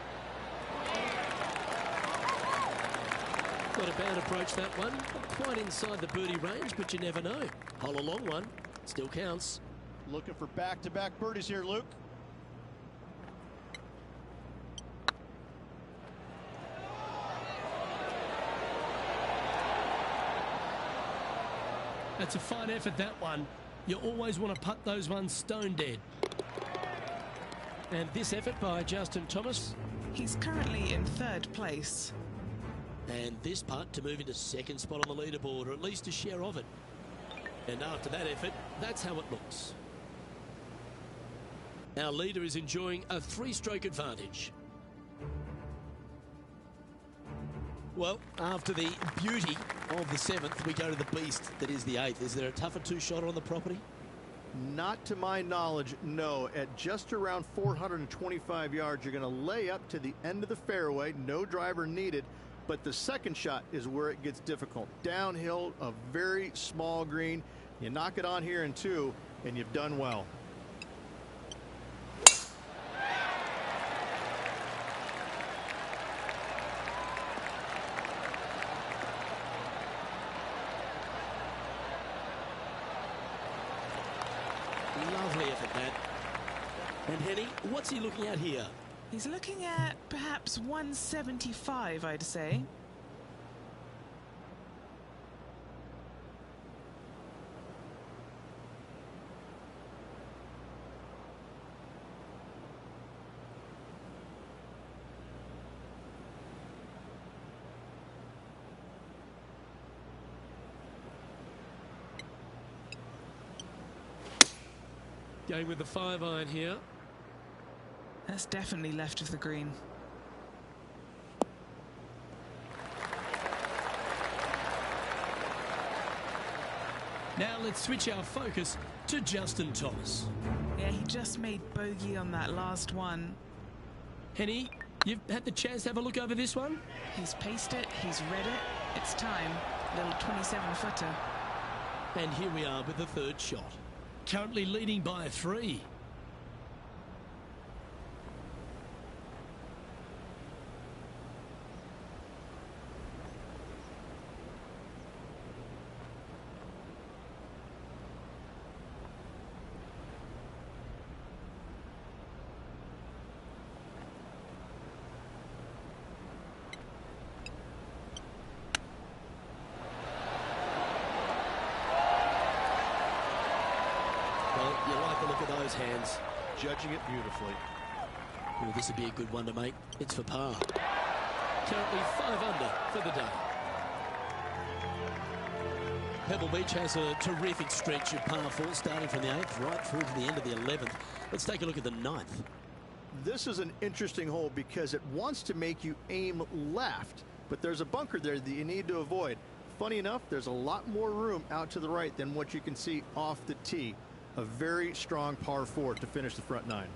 Not a bad approach, that one. Not quite inside the birdie range, but you never know. Hole a long one. Still counts. Looking for back-to-back birdies here, Luke. That's a fine effort, that one. You always want to putt those ones stone dead. And this effort by Justin Thomas. He's currently in 3rd place. And this putt to move into 2nd spot on the leaderboard, or at least a share of it. And after that effort, that's how it looks. Our leader is enjoying a 3-stroke advantage. Well, after the beauty of the 7th, we go to the beast that is the 8th. Is there a tougher 2-shotter on the property? Not to my knowledge, no. At just around 425 yards, you're going to lay up to the end of the fairway. No driver needed. But the second shot is where it gets difficult. Downhill, a very small green. You knock it on here in 2, and you've done well. Lovely effort, that. And Henny, what's he looking at here? He's looking at perhaps 175, I'd say. Going with the 5-iron here. That's definitely left of the green. Now let's switch our focus to Justin Thomas. Yeah, he just made bogey on that last one. Henny, you've had the chance to have a look over this one? He's paced it, he's read it. It's time. Little 27-footer. And here we are with the third shot. Currently leading by 3. Well, you like the look of those hands. Judging it beautifully. Well, this would be a good one to make. It's for par. Currently 5 under for the day. Pebble Beach has a terrific stretch of par 4, starting from the 8th right through to the end of the 11th. Let's take a look at the 9th. This is an interesting hole because it wants to make you aim left, but there's a bunker there that you need to avoid. Funny enough, there's a lot more room out to the right than what you can see off the tee. A very strong par 4 to finish the front 9.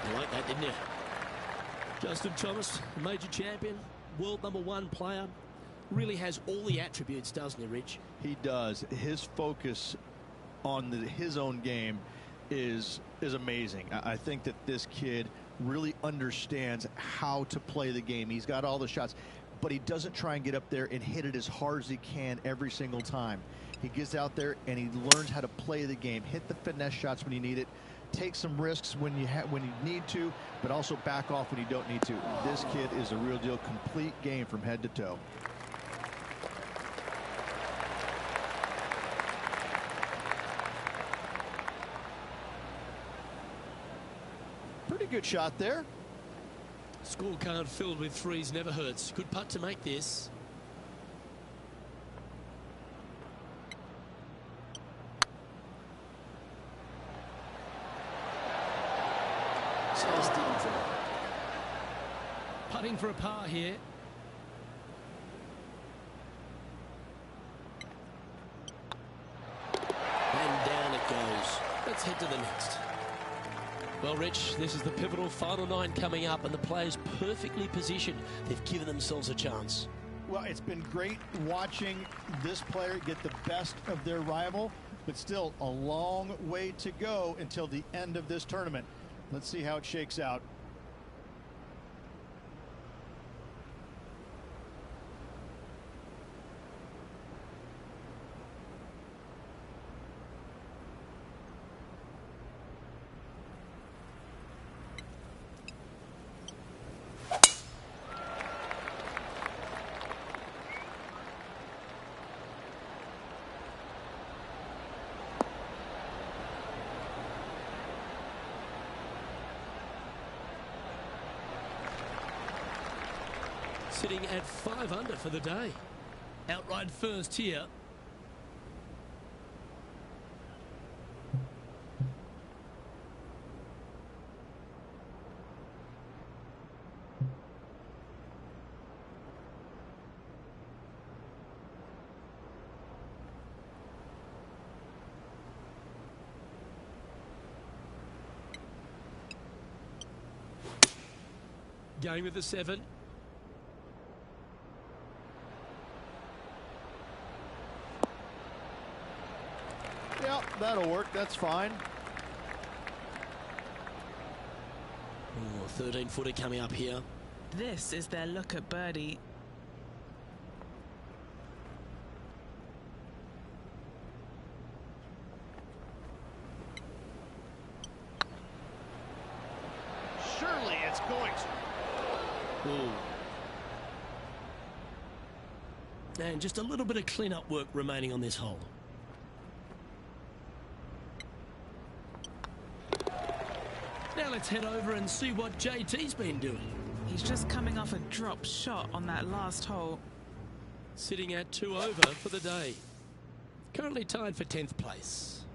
You like that, didn't you? Justin Thomas, major champion, world #1 player, really has all the attributes, doesn't he, Rich? He does. His focus on his own game is amazing. I think that this kid really understands how to play the game. He's got all the shots, but he doesn't try and get up there and hit it as hard as he can every single time. He gets out there and he learns how to play the game, hit the finesse shots when you need it, take some risks when you need to, but also back off when you don't need to. This kid is a real deal, complete game from head to toe. Pretty good shot there. Scorecard filled with 3s never hurts. Good putt to make this. Just in for it. Putting for a par here. And down it goes. Let's head to the next. Well, Rich, this is the pivotal final 9 coming up, and the players perfectly positioned. They've given themselves a chance. Well, it's been great watching this player get the best of their rival, but still a long way to go until the end of this tournament. Let's see how it shakes out. Sitting at 5 under for the day. Outright first here. Going with the 7. Yeah, that'll work. That's fine. Oh, 13-footer coming up here. This is their look at birdie. Surely it's going to. Ooh. And just a little bit of clean-up work remaining on this hole. Now let's head over and see what JT's been doing. He's just coming off a drop shot on that last hole. Sitting at 2 over for the day. Currently tied for 10th place.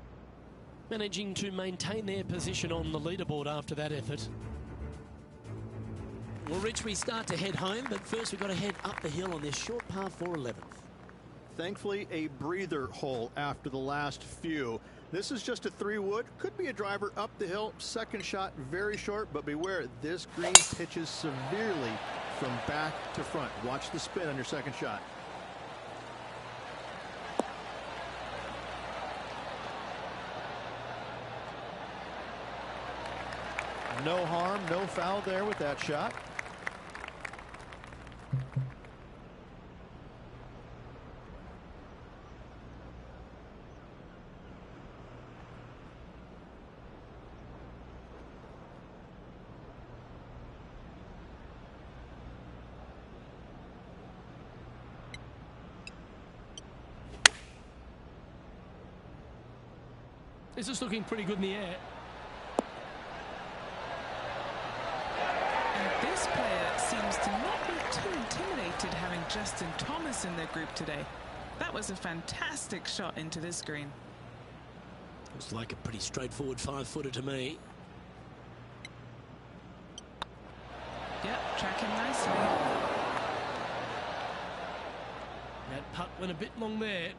Managing to maintain their position on the leaderboard after that effort. Well, Rich, we start to head home, but first we've got to head up the hill on this short par 4 11th. Thankfully, a breather hole after the last few. This is just a 3-wood. Could be a driver up the hill. Second shot, very short, but beware, this green pitches severely from back to front. Watch the spin on your second shot. No harm, no foul there with that shot. This is looking pretty good in the air. And this player seems to not be too intimidated having Justin Thomas in their group today. That was a fantastic shot into this green. Looks like a pretty straightforward 5-footer to me. Yep, tracking nicely. That putt went a bit long there.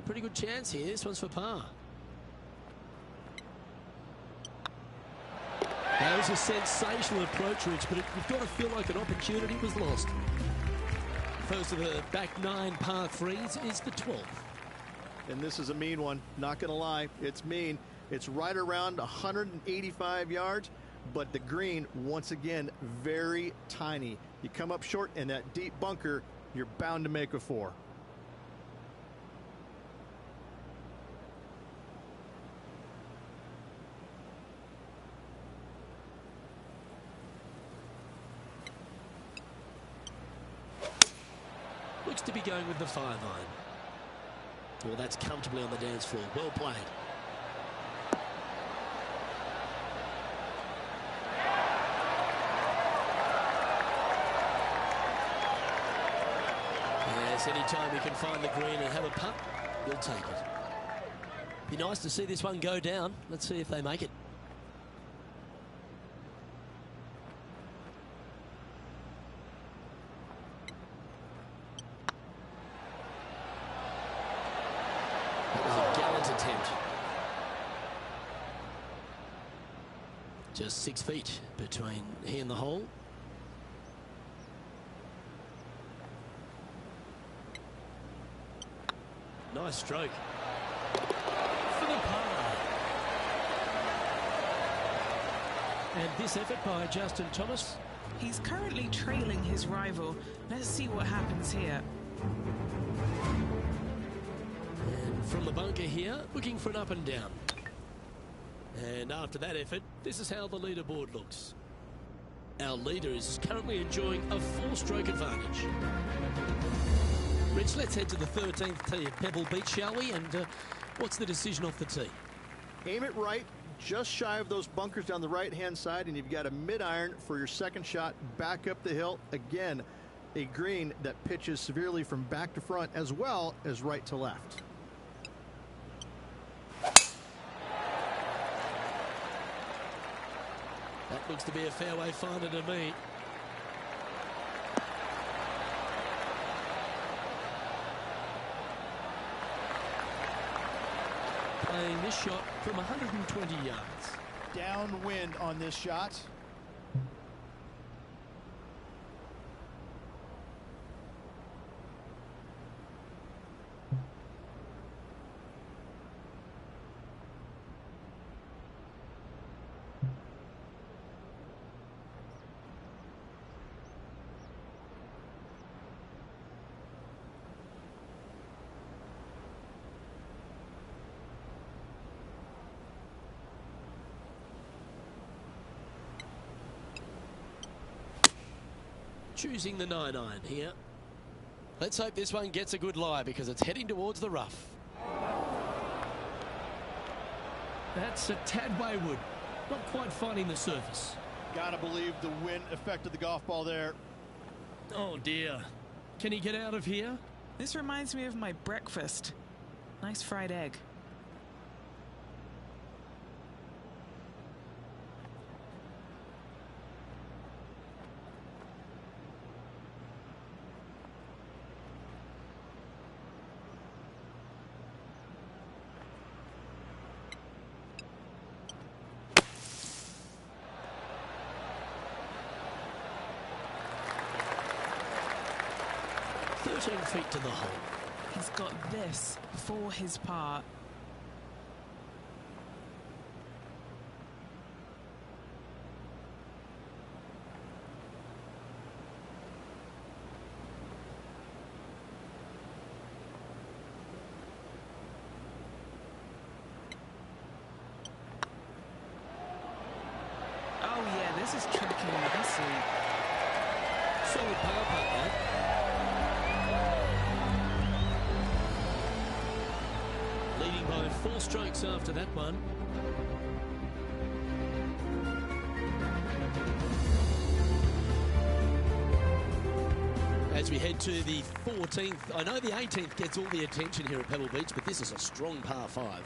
Pretty good chance here. This one's for par. That was a sensational approach, Rich, but you've got to feel like an opportunity was lost. First of the back 9 par 3s is the 12th. And this is a mean one, not going to lie. It's mean. It's right around 185 yards, but the green, once again, very tiny. You come up short in that deep bunker, you're bound to make a 4. Looks to be going with the 5-iron. Well, that's comfortably on the dance floor. Well played. Yes, anytime you can find the green and have a putt, you'll take it. Be nice to see this one go down. Let's see if they make it. Attempt. Just 6 feet between he and the hole. Nice stroke. For the par. And this effort by Justin Thomas. He's currently trailing his rival. Let's see what happens here. From the bunker here, looking for an up and down. And after that effort, this is how the leaderboard looks. Our leader is currently enjoying a 4-stroke advantage. Rich, let's head to the 13th tee at Pebble Beach, shall we? And what's the decision off the tee? Aim it right, just shy of those bunkers down the right-hand side, and you've got a mid-iron for your second shot back up the hill. Again, a green that pitches severely from back to front as well as right to left. That looks to be a fairway finder to me. Playing this shot from 120 yards. Downwind on this shot. choosing the 9-iron here. Let's hope this one gets a good lie because it's heading towards the rough. That's a tad wayward. Not quite finding the surface. Gotta believe the wind affected the golf ball there. Oh dear. Can he get out of here? This reminds me of my breakfast. Nice fried egg. Feet to the hole. He's got this for his part. Oh yeah, this is tracking nicely. Solid power putt, mate. Leading by 4 strokes after that one. As we head to the 14th, I know the 18th gets all the attention here at Pebble Beach, but this is a strong par 5.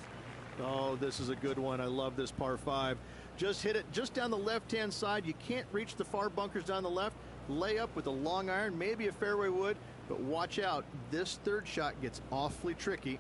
Oh, this is a good one. I love this par 5. Just hit it just down the left-hand side. You can't reach the far bunkers down the left. Lay up with a long iron, maybe a fairway wood, but watch out. This third shot gets awfully tricky.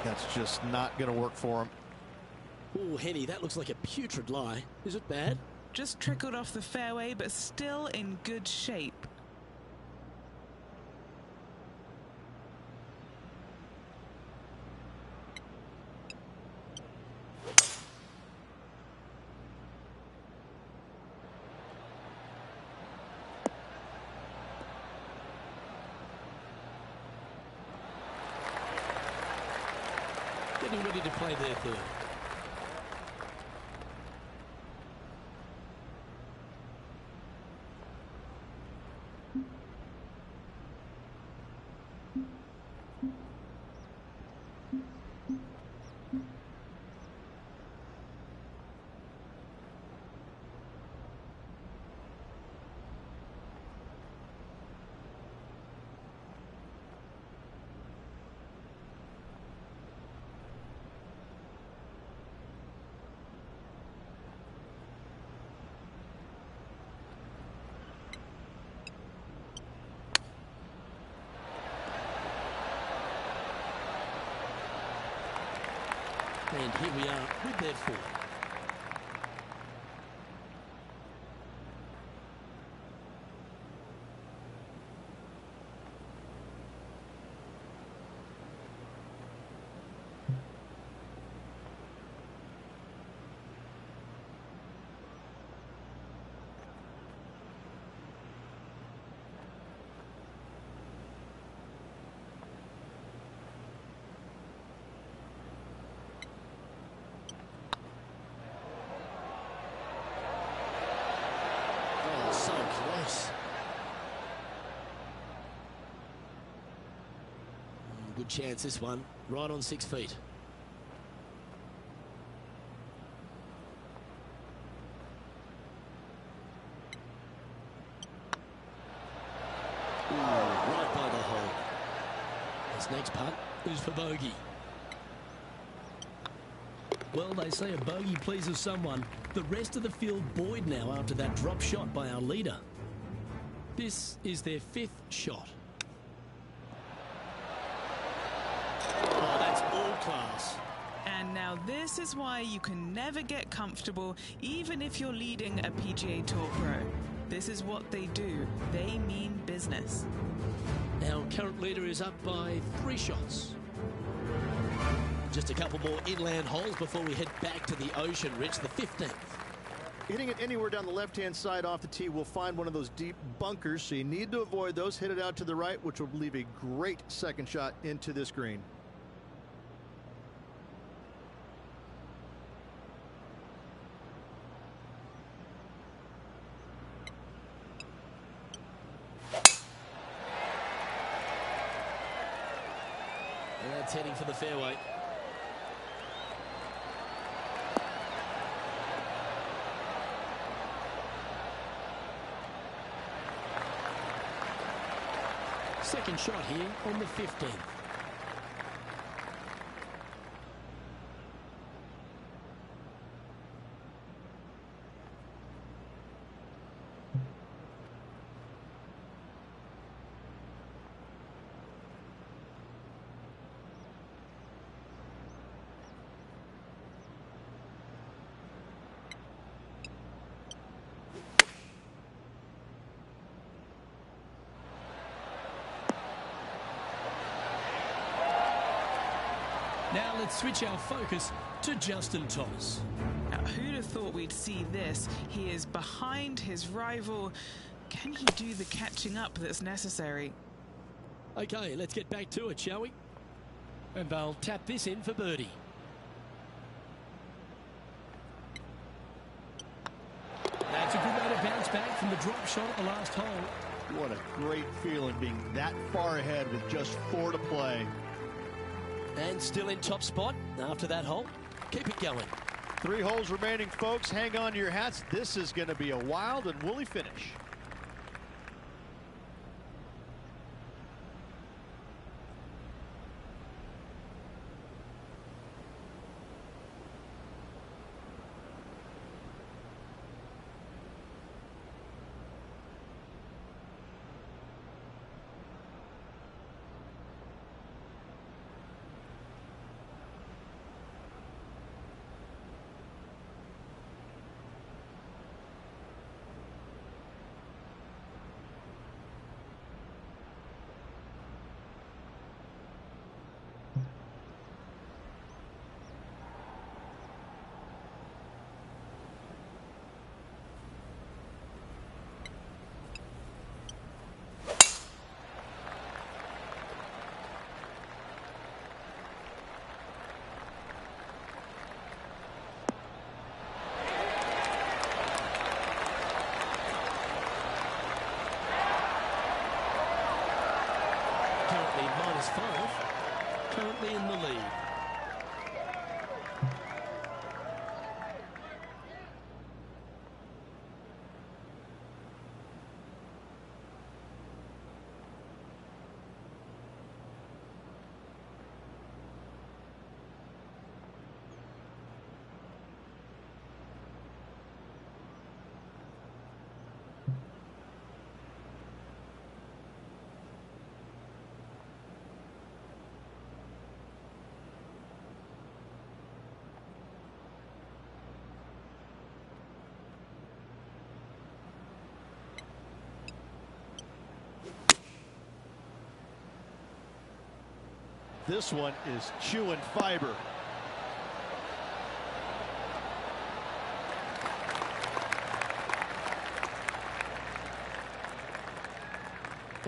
That's just not going to work for him. Oh, Henny, that looks like a putrid lie. Is it bad? Just trickled off the fairway, but still in good shape. Getting ready to play their third. And here we are with their four. good chance, this one. Right on 6 feet. Ooh, right by the hole. This next putt is for bogey. Well, they say a bogey pleases someone. The rest of the field buoyed now after that drop shot by our leader. This is their 5th shot. Oh, that's all class. And now this is why you can never get comfortable, even if you're leading a PGA Tour pro. This is what they do. They mean business. Our current leader is up by 3 shots. Just a couple more inland holes before we head back to the ocean, Rich, the 15th. Hitting it anywhere down the left-hand side off the tee will find one of those deep bunkers, so you need to avoid those. Hit it out to the right, which will leave a great second shot into this green. And that's heading for the fairway. Second shot here on the 15th. Now let's switch our focus to Justin Thomas. Now, who'd have thought we'd see this? He is behind his rival. Can he do the catching up that's necessary? Okay, let's get back to it, shall we? And they'll tap this in for birdie. That's a good way to bounce back from the drop shot at the last hole. What a great feeling being that far ahead with just 4 to play. And still in top spot after that hole. Keep it going. 3 holes remaining, folks. Hang on to your hats. This is going to be a wild and woolly finish. -5, currently in the lead. This one is chewing fiber.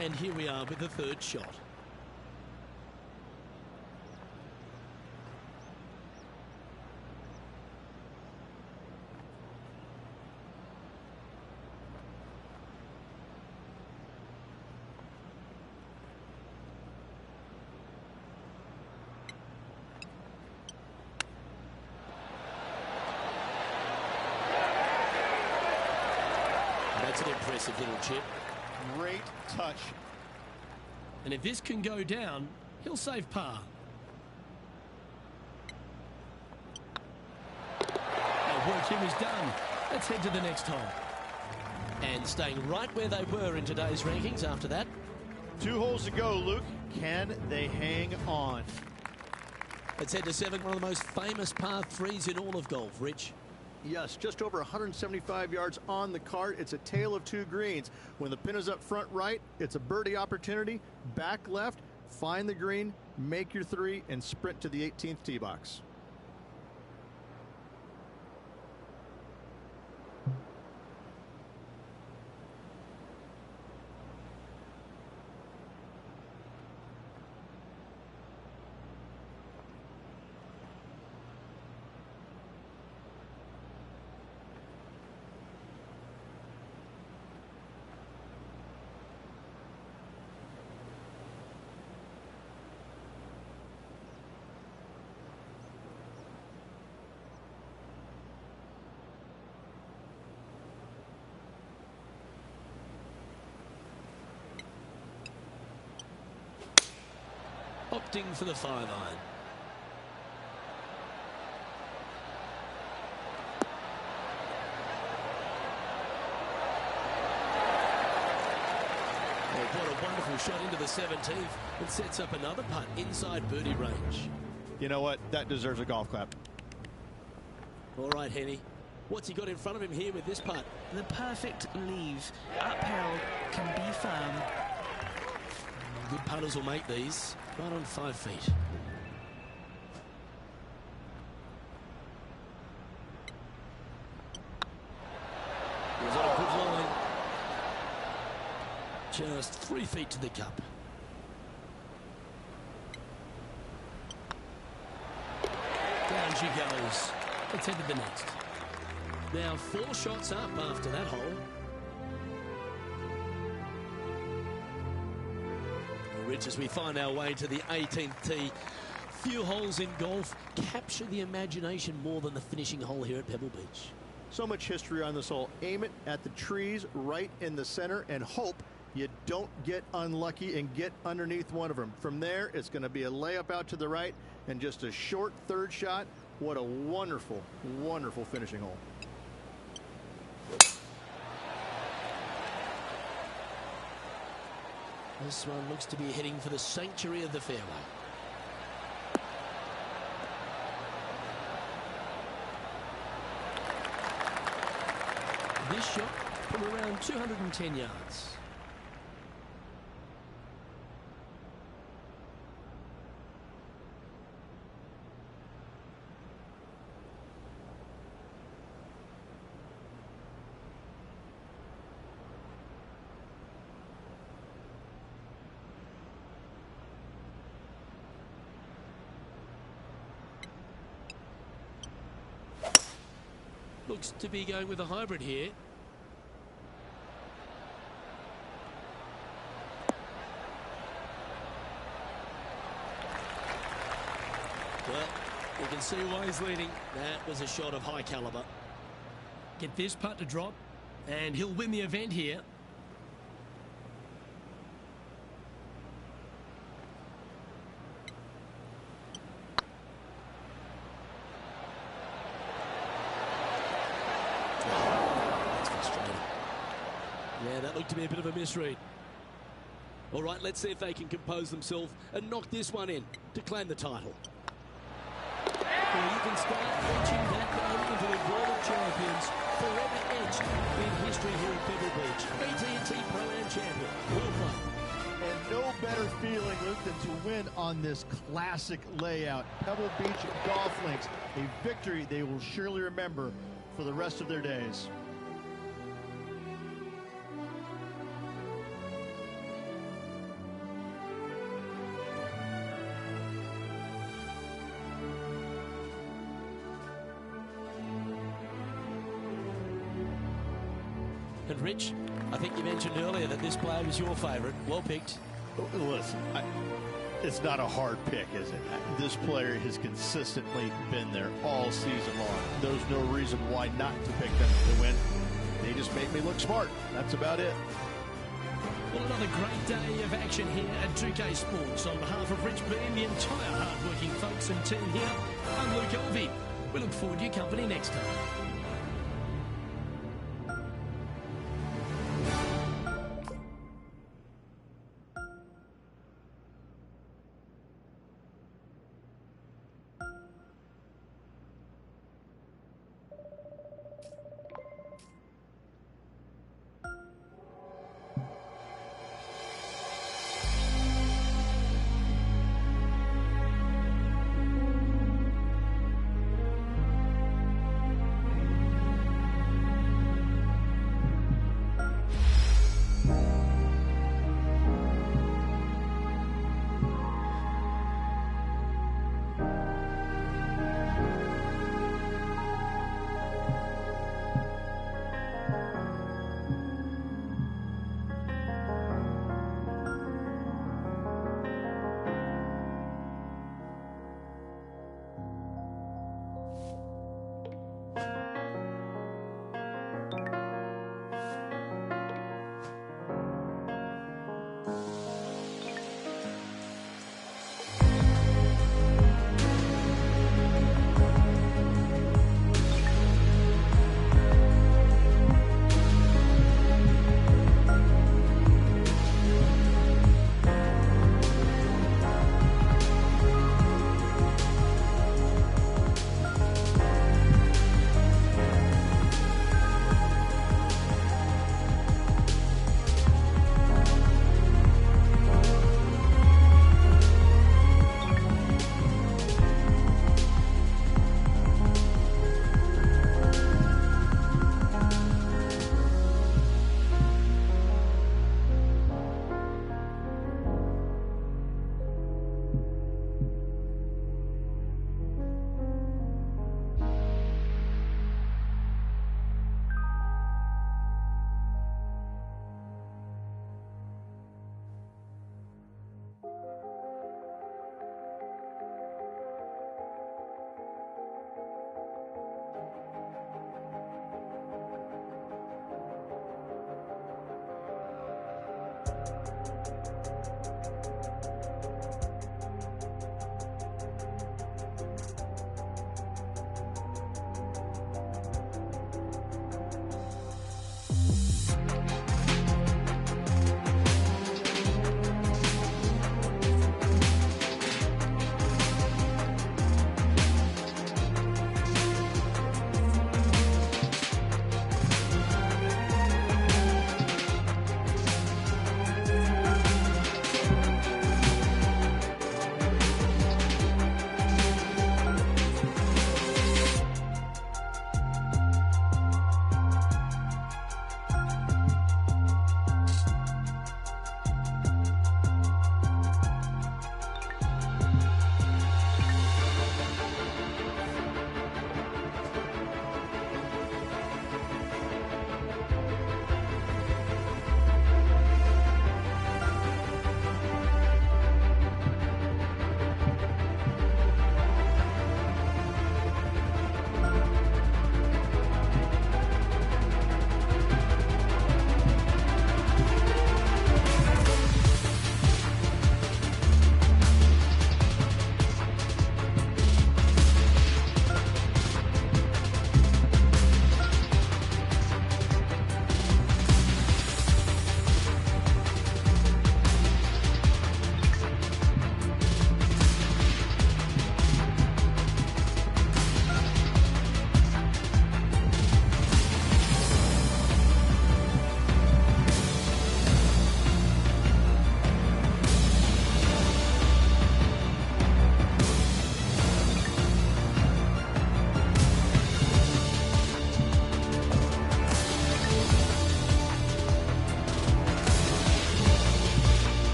And here we are with the 3rd shot. impressive little chip. Great touch. And if this can go down, he'll save par. Our work here is done. Let's head to the next hole. And staying right where they were in today's rankings after that. 2 holes to go, Luke. Can they hang on? Let's head to 7, one of the most famous par 3s in all of golf. Rich? Yes, just over 175 yards on the cart. It's a tale of 2 greens. When the pin is up front right, it's a birdie opportunity. Back left, find the green, make your 3, and sprint to the 18th tee box. Opting for the 5-iron. Oh, what a wonderful shot into the 17th. It sets up another putt inside birdie range. You know what? That deserves a golf clap. All right, Henny. What's he got in front of him here with this putt? The perfect leave. Uphill, can be firm. Good putters will make these. Right on 5 feet. He's on a good line. Just 3 feet to the cup. Down she goes. Let's head to the next. Now 4 shots up after that hole. Rich, as we find our way to the 18th tee, few holes in golf capture the imagination more than the finishing hole here at Pebble Beach. So much history on this hole. Aim it at the trees right in the center and hope you don't get unlucky and get underneath one of them. From there, it's going to be a layup out to the right and just a short 3rd shot. What a wonderful, wonderful finishing hole. This one looks to be heading for the sanctuary of the fairway. This shot from around 210 yards. Looks to be going with a hybrid here. Well, you can see why he's leading. That was a shot of high caliber. Get this putt to drop, and he'll win the event here. Yeah, that looked to be a bit of a misread. All right, let's see if they can compose themselves and knock this one in to claim the title. Well, you can start reaching that name into the World of Champions, forever etched in history here at Pebble Beach. AT&T Pro-Am champion. Well played. And no better feeling, Luke, than to win on this classic layout. Pebble Beach Golf Links, a victory they will surely remember for the rest of their days. And Rich, I think you mentioned earlier that this player was your favourite. Well picked. Listen, it's not a hard pick, is it? This player has consistently been there all season long. There's no reason why not to pick them to win. They just just made me look smart. That's about it. Well, another great day of action here at 2K Sports. On behalf of Rich B and the entire hard-working folks and team here, I'm Luke Elvey. We look forward to your company next time.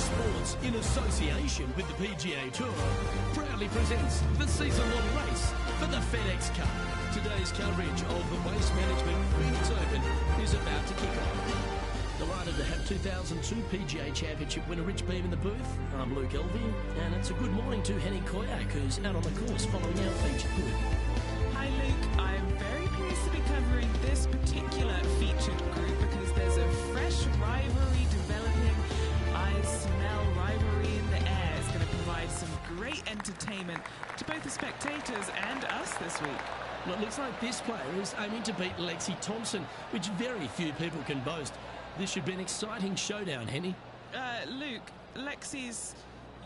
Sports, in association with the PGA Tour, proudly presents the season-long race for the FedEx Cup. Today's coverage of the Waste Management Phoenix Open is about to kick off. Delighted to have 2002 PGA Championship winner Rich Beam in the booth. I'm Luke Elvey, and it's a good morning to Henny Koyak, who's out on the course following our featured group. Hi Luke, I'm very pleased to be covering this particular featured group because there's a fresh rivalry developing. I smell rivalry in the air. It's going to provide some great entertainment to both the spectators and us this week. Well, it looks like this player is aiming to beat Lexi Thompson, which very few people can boast. This should be an exciting showdown, Henny. Luke, Lexi's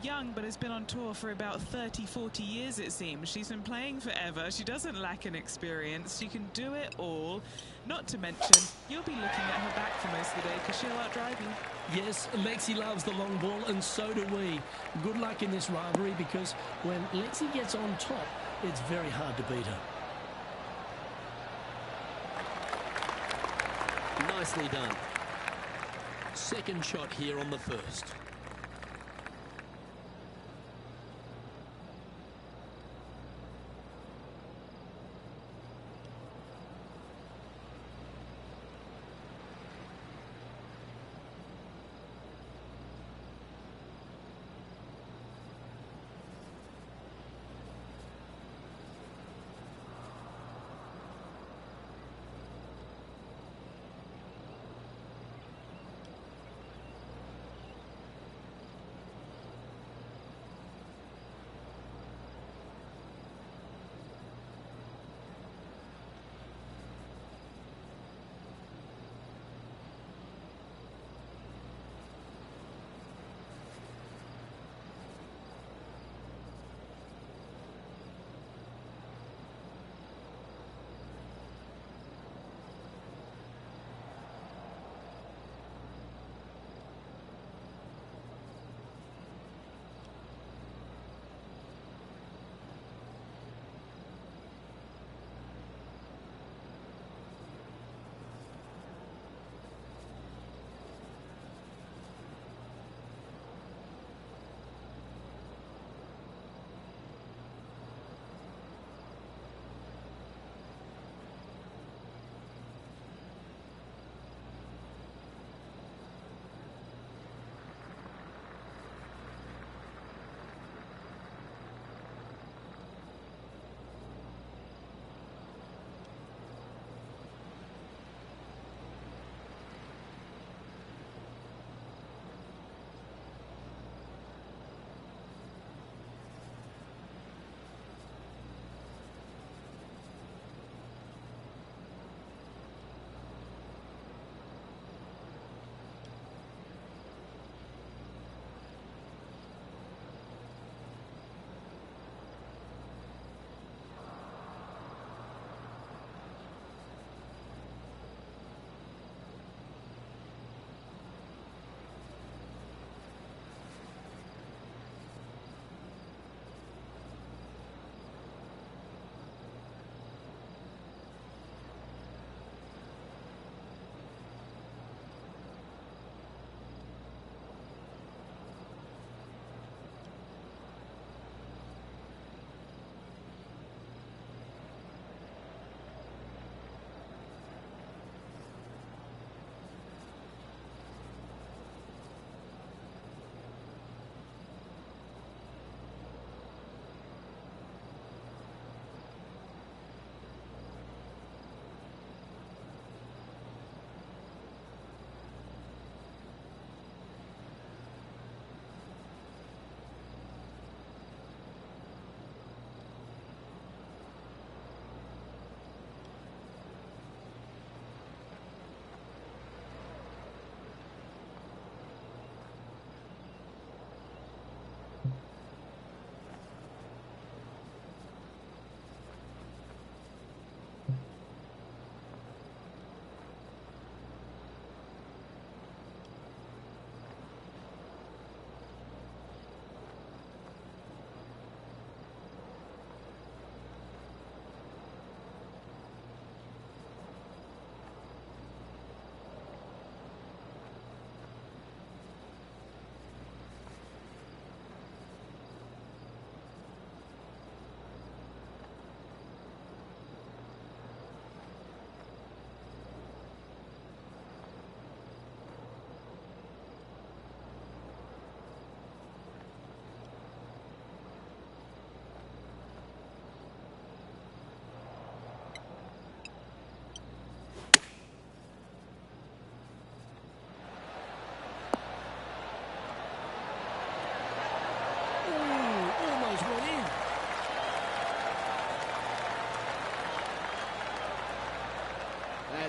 young but has been on tour for about 30-40 years, it seems. She's been playing forever. She doesn't lack in experience. She can do it all. Not to mention, you'll be looking at her back for most of the day because she'll outdrive you. Yes, Lexi loves the long ball, and so do we. Good luck in this rivalry because when Lexi gets on top, it's very hard to beat her. Nicely done. Second shot here on the first.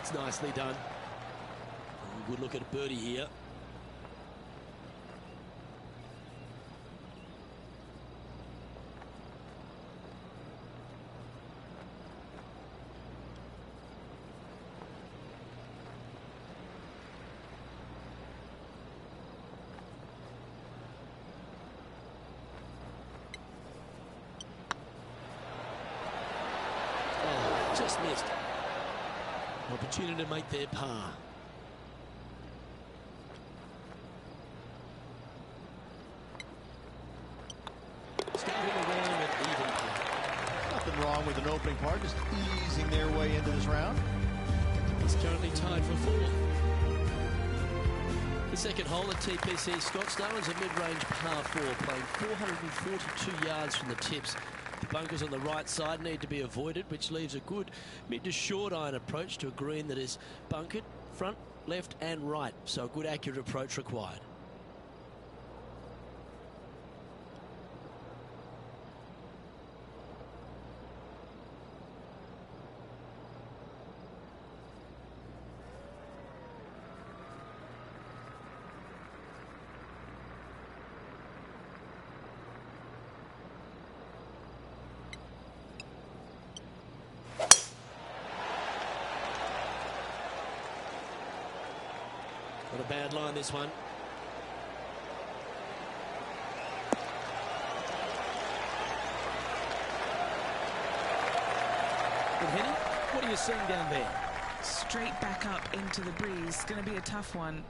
That's nicely done. Good look at a birdie here. Just missed. Opportunity to make their par. Starting around at even par. Nothing wrong with an opening par, just easing their way into this round. He's currently tied for fourth. The second hole at TPC Scottsdale is a mid-range par 4, playing 442 yards from the tips. The bunkers on the right side need to be avoided, which leaves a good mid to short iron approach to a green that is bunkered front, left and right. So a good accurate approach required. Not a bad line, this one. Good heading. What are you seeing down there? Straight back up into the breeze. Going to be a tough one.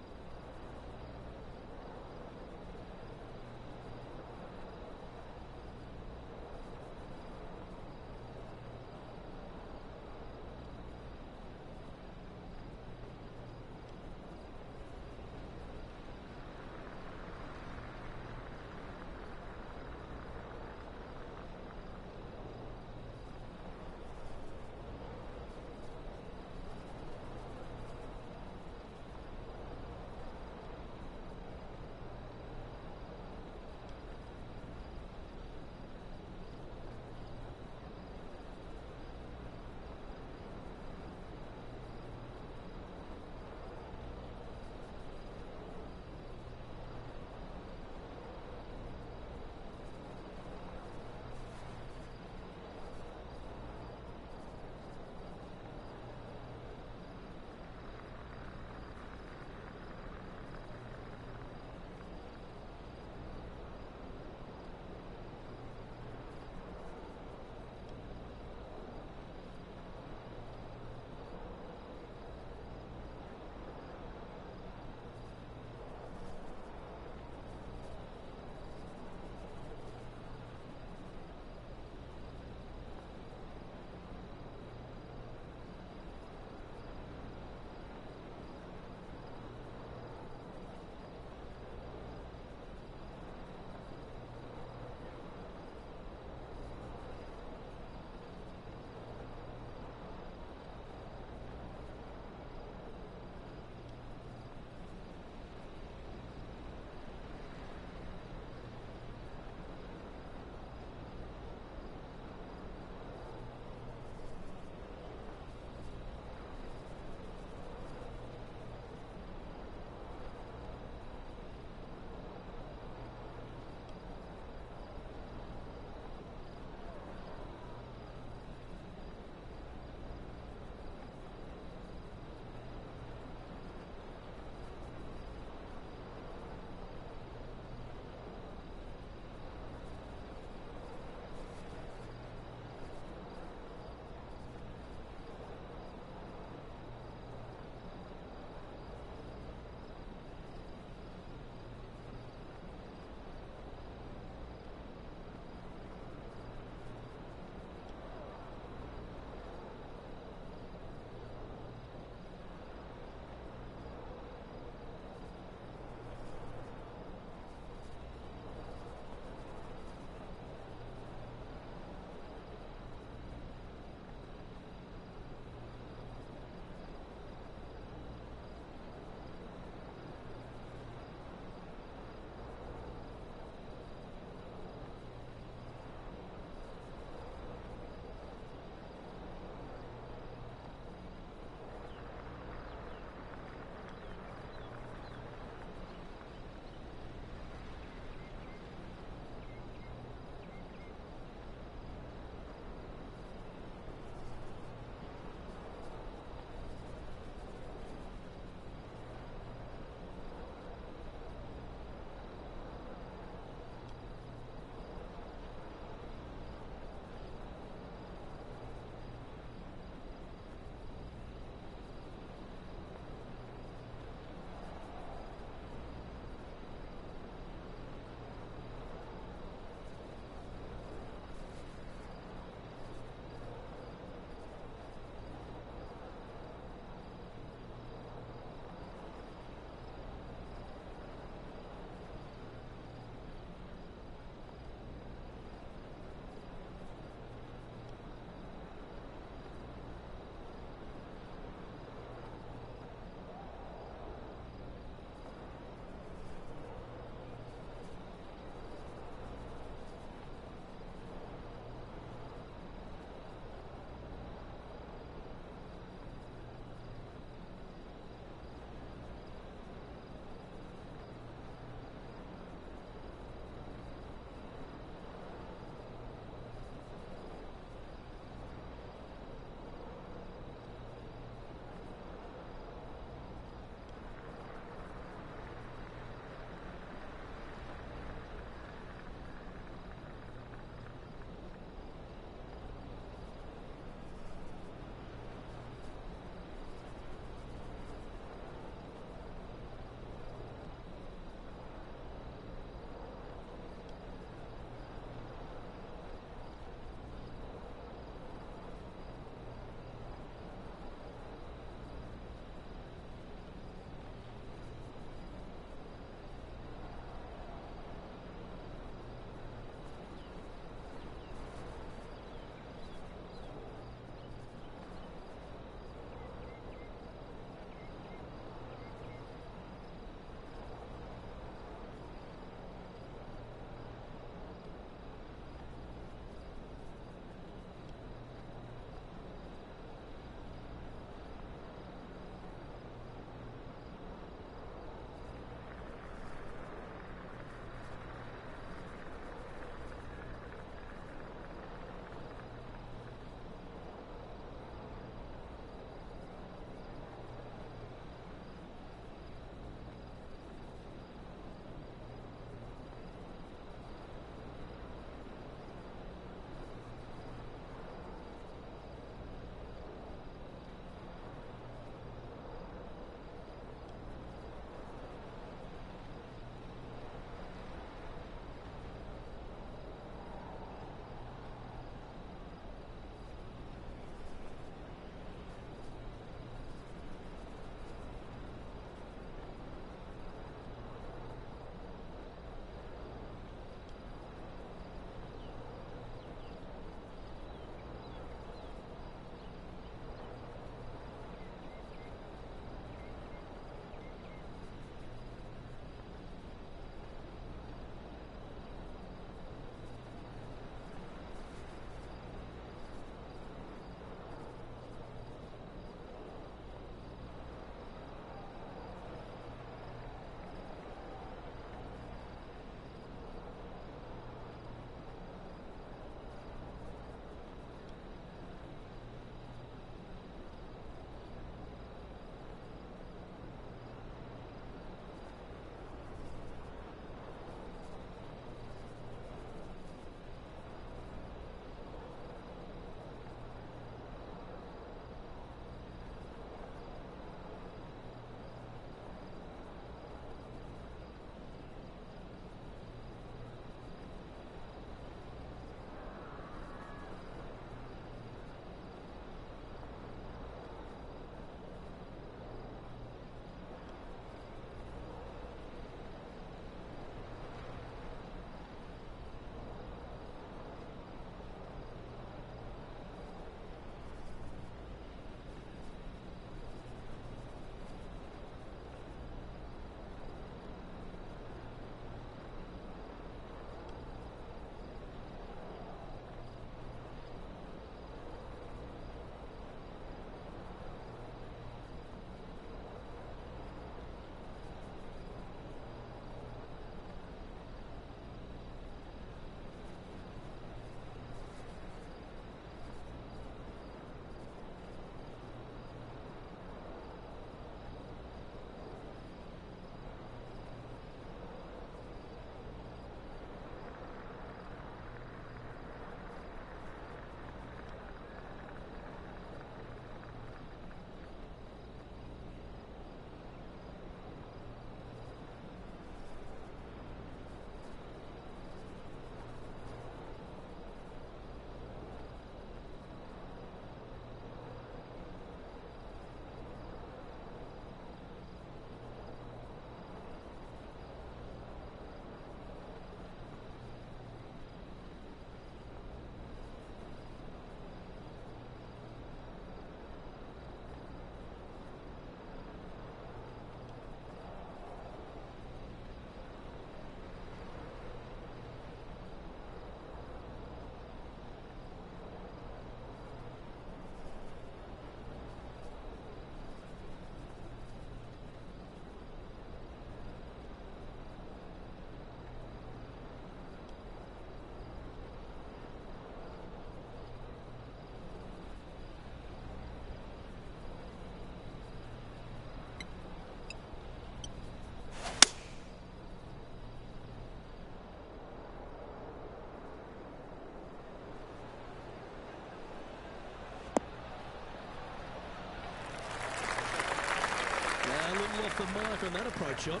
the mark on that approach shot.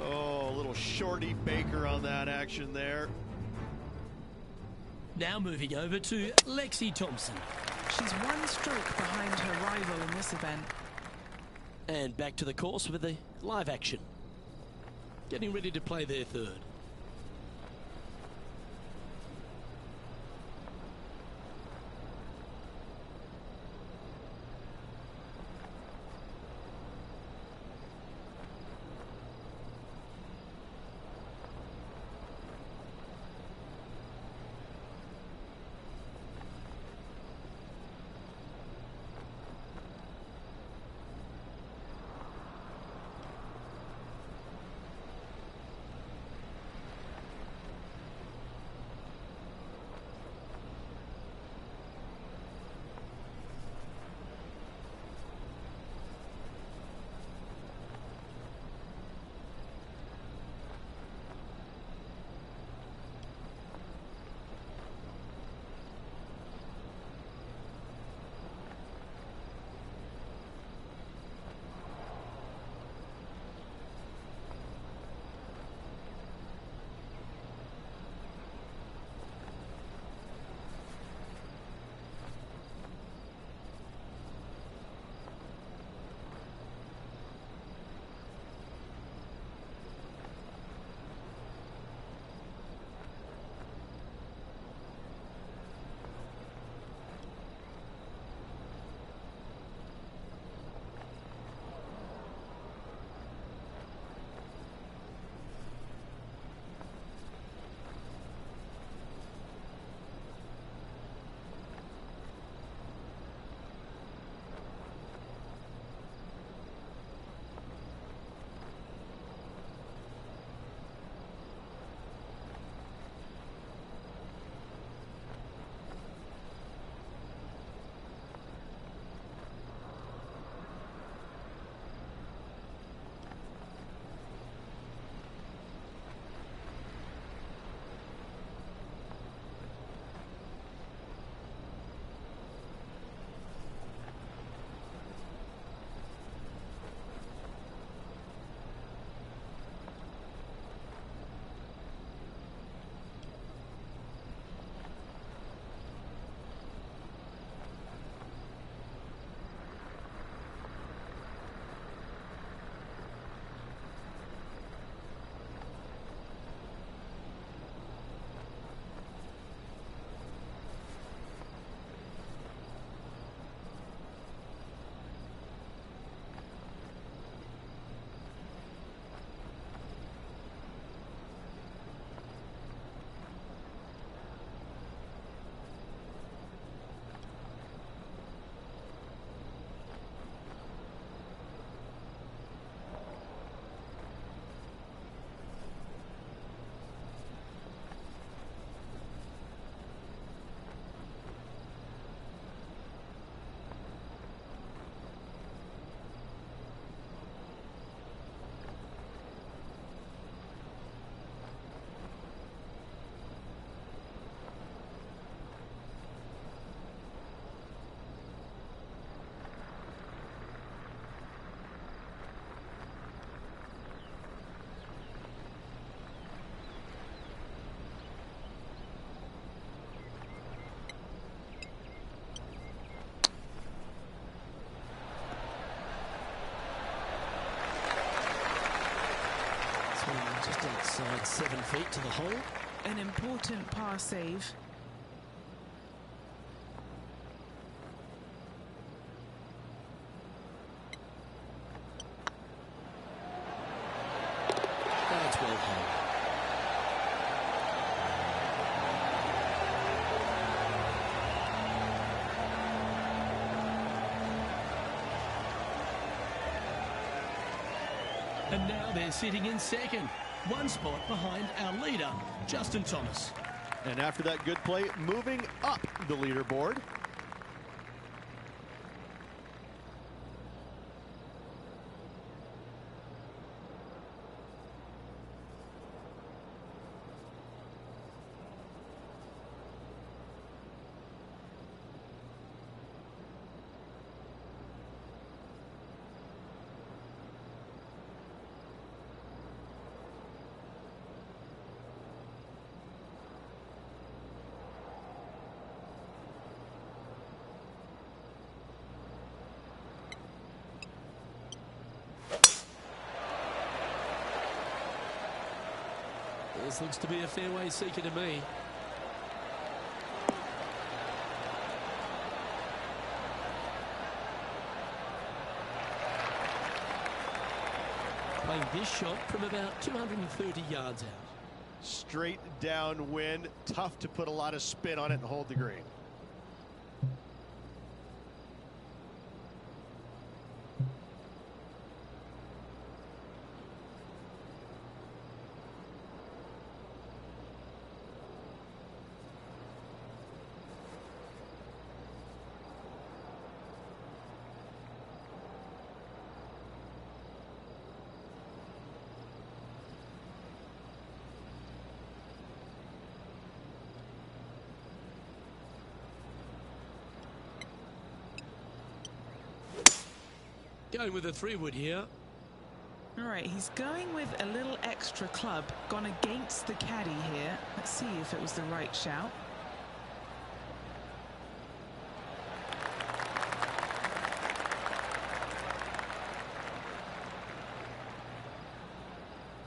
Oh, a little shorty Baker on that action there. Now moving over to Lexi Thompson. She's one stroke behind her rival in this event. And back to the course with the live action. Getting ready to play their third. Just outside 7 feet to the hole. An important par save. That's well home. And now they're sitting in second, one spot behind our leader, Justin Thomas. And after that good play, moving up the leaderboard. This looks to be a fairway seeker to me. Playing this shot from about 230 yards out. Straight downwind, tough to put a lot of spin on it and hold the green. Going with a 3-wood here. All right, he's going with a little extra club, gone against the caddy here. Let's see if it was the right shout.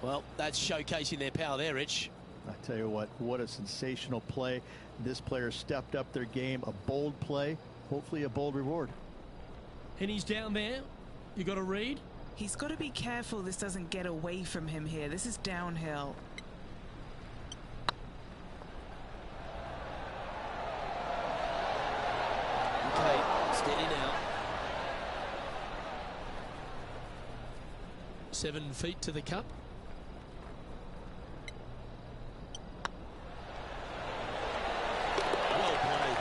Well, that's showcasing their power there, Rich. I tell you what a sensational play. This player stepped up their game. A bold play, hopefully a bold reward. And he's down there. You got to read. He's got to be careful this doesn't get away from him here. This is downhill. Okay, steady now. 7 feet to the cup. Well played.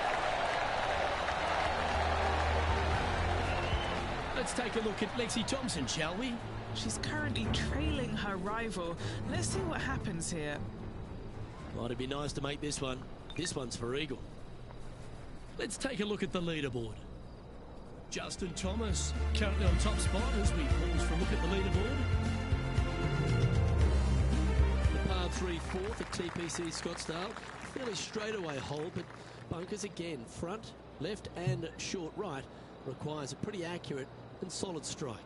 Let's take a look at Lexi Thompson, shall we? She's currently trailing her rival. Let's see what happens here. Might it be nice to make this one. This one's for eagle. Let's take a look at the leaderboard. Justin Thomas currently on top spot as we pause for a look at the leaderboard. The par 3 fourth at TPC Scottsdale. Fairly straightaway hole, but bunkers again, front, left and short right, requires a pretty accurate and solid strike.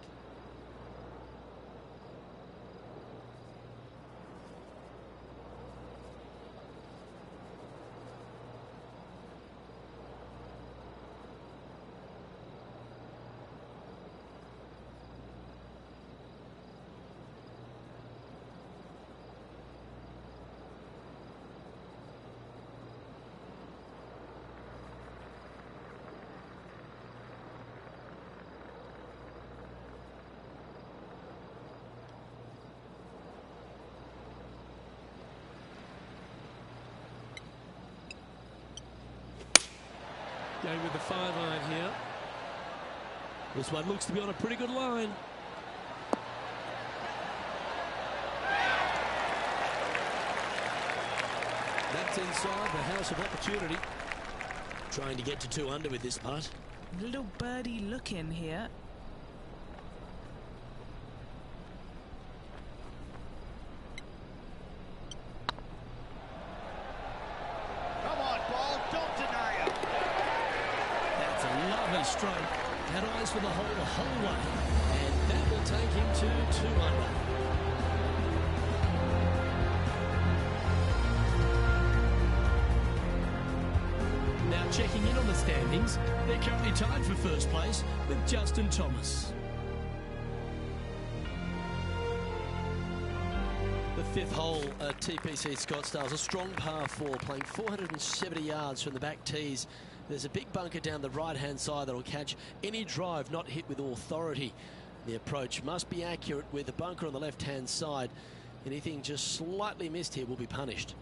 Going with the 5-iron here. This one looks to be on a pretty good line. That's inside the house of opportunity. Trying to get to 2 under with this putt. Little birdie look in here. Stroke, had eyes for the whole way, and that will take him to 2 under. Now checking in on the standings, they're currently tied for first place with Justin Thomas. The 5th hole at TPC Scottsdale is a strong par 4, playing 470 yards from the back tees. There's a big bunker down the right-hand side that will catch any drive not hit with authority. The approach must be accurate with the bunker on the left-hand side. Anything just slightly missed here will be punished.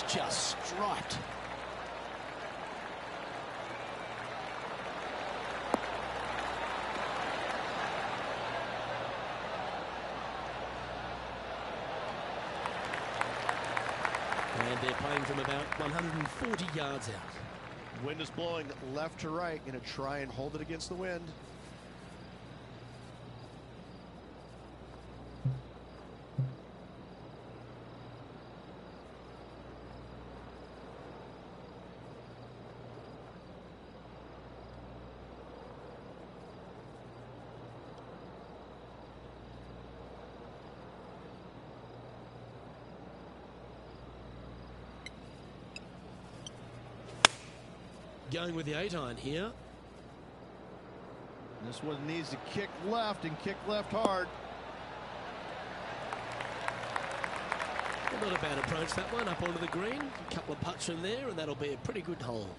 was just striped. And they're playing from about 140 yards out. Wind is blowing left to right. Going to try and hold it against the wind. Going with the 8-iron here. This one needs to kick left and kick left hard. Not a bad approach, that one, up onto the green. A couple of putts from there, and that'll be a pretty good hole.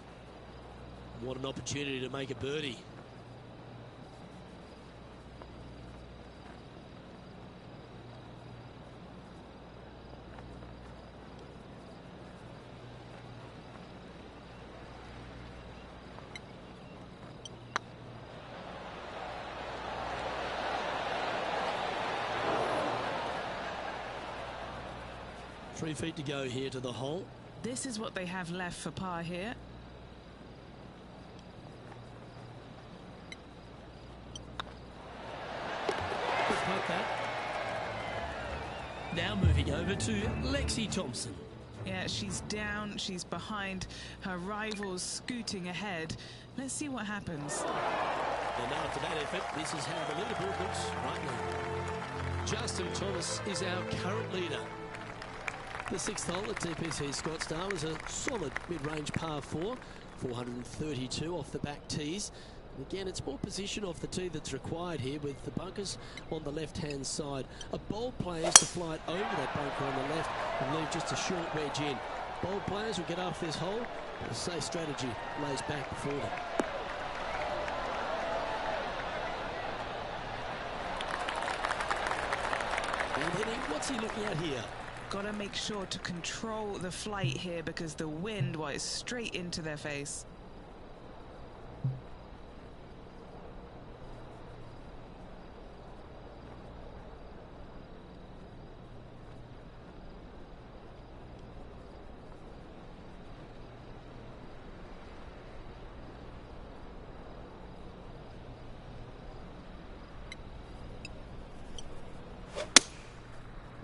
What an opportunity to make a birdie. Three feet to go here to the hole. This is what they have left for par here. Good putt that. Now moving over to Lexi Thompson. Yeah, she's down, she's behind, her rivals scooting ahead. Let's see what happens. And after that effort, this is how the leaderboard looks right now. Justin Thomas is our current leader. The sixth hole at TPC Scottsdale is a solid mid-range par 4, 432 off the back tees. And again, it's more position off the tee that's required here, with the bunkers on the left-hand side. A bold play is to fly it over that bunker on the left and leave just a short wedge in. Bold players will get off this hole, but a safe strategy lays back before them. And Henning, what's he looking at here? Got to make sure to control the flight here, because the wind, well, is straight into their face.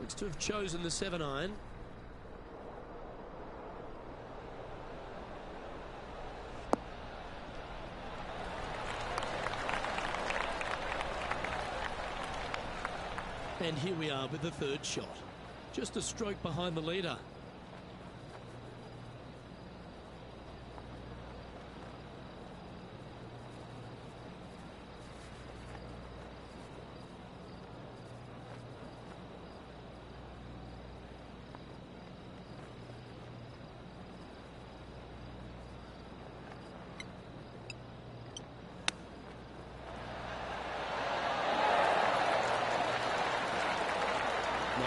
Looks to have chosen the 7-iron. And here we are with the third shot. Just a stroke behind the leader.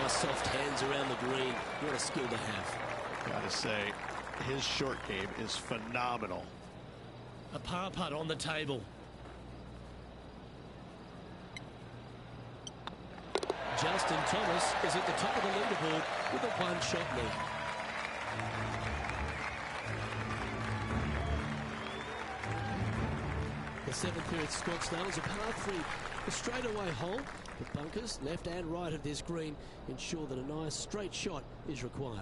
Nice soft hands around the green. What a skill to have. Gotta say, his short game is phenomenal. A par putt on the table. Justin Thomas is at the top of the leaderboard with a one-shot lead. The 7th here at Scottsdale is a par 3, a straightaway hole. The bunkers, left and right of this green, ensure that a nice straight shot is required.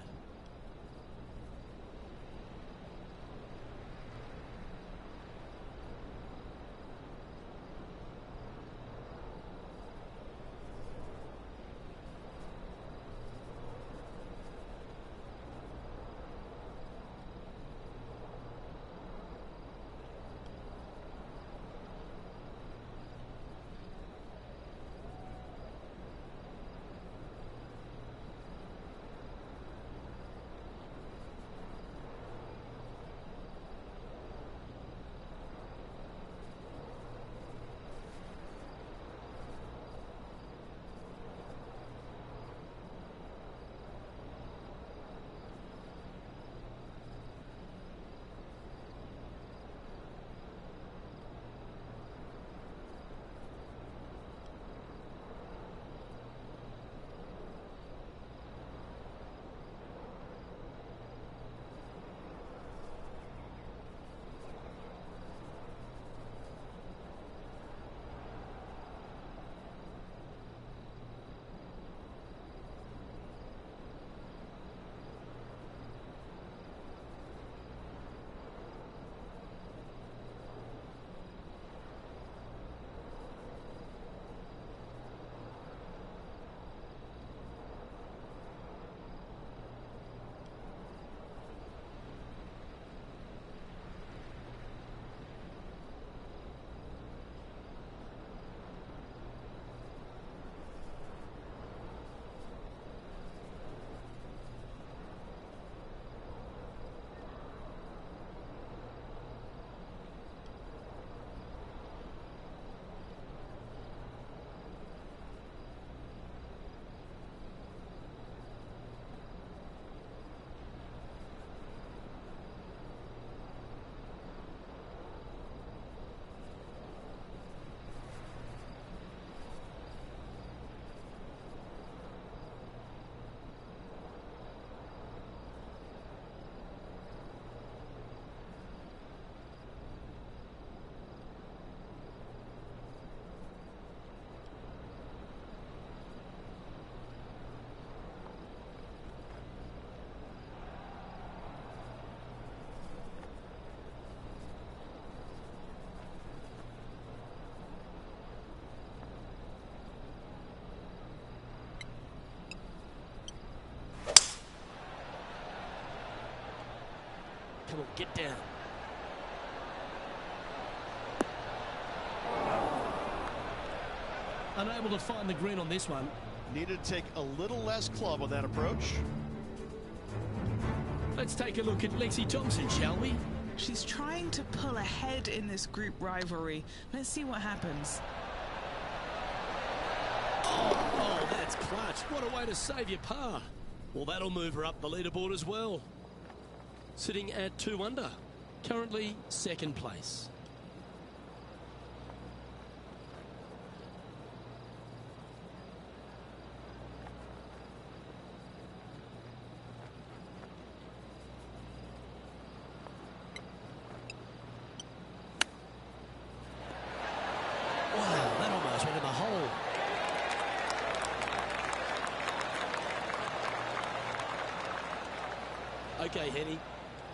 Come on, get down. Unable to find the green on this one. Needed to take a little less club on that approach. Let's take a look at Lexi Thompson, shall we? She's trying to pull ahead in this group rivalry. Let's see what happens. Oh, that's clutch. What a way to save your par. Well, that'll move her up the leaderboard as well. Sitting at 2 under. Currently second place. Wow, that almost went in the hole. Okay, Henny,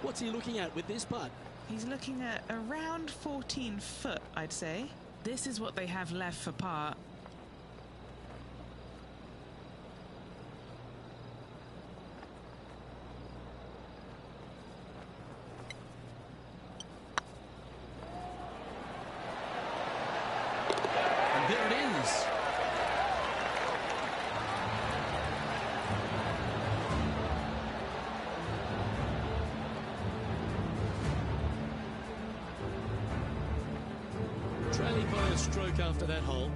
what's he looking at with this putt? He's looking at around 14 foot, I'd say. This is what they have left for par. And there it is. Trailing by a stroke after that hole.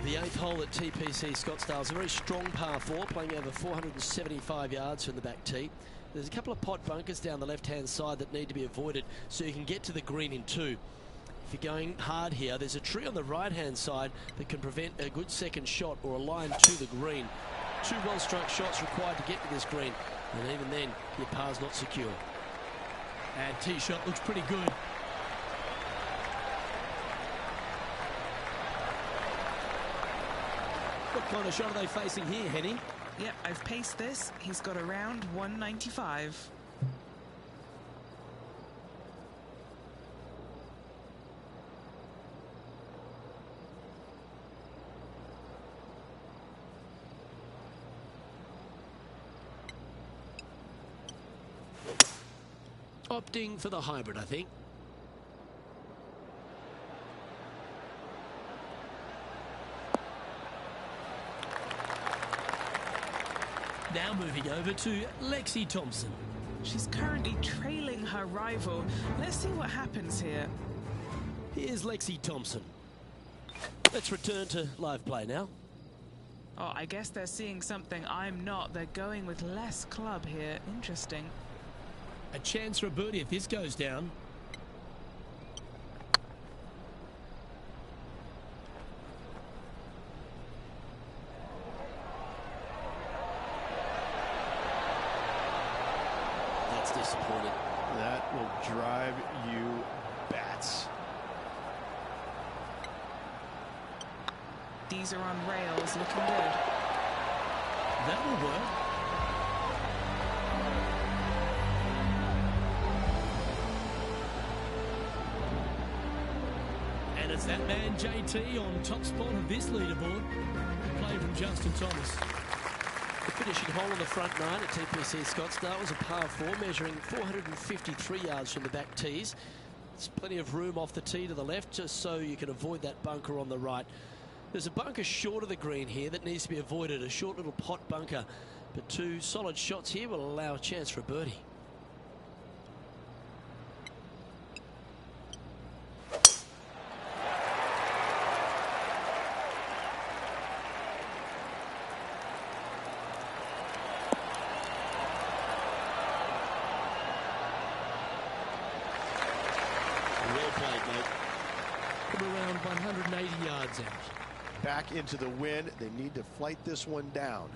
The 8th hole at TPC Scottsdale is a very strong par 4, playing over 475 yards from the back tee. There's a couple of pot bunkers down the left-hand side that need to be avoided so you can get to the green in 2. If you're going hard here, there's a tree on the right-hand side that can prevent a good second shot or a line to the green. 2 well-struck shots required to get to this green, and even then, your par's not secure. And tee shot looks pretty good. What kind of shot are they facing here, Henny? Yep, I've paced this. He's got around 195. Opting for the hybrid, I think. Now moving over to Lexi Thompson. She's currently trailing her rival. Let's see what happens here. Here's Lexi Thompson. Let's return to live play now. Oh, I guess they're seeing something I'm not. They're going with less club here. Interesting. A chance for a birdie if this goes down. That's disappointing. That will drive you bats. These are on rails, looking good. That will work. And it's that man JT on top spot of this leaderboard. Play from Justin Thomas. The finishing hole on the front 9 at TPC Scottsdale was a par 4 measuring 453 yards from the back tees. There's plenty of room off the tee to the left just so you can avoid that bunker on the right. There's a bunker short of the green here that needs to be avoided, a short little pot bunker. But 2 solid shots here will allow a chance for a birdie. Well played, mate. From around 180 yards out. Back into the wind. They need to flight this one down.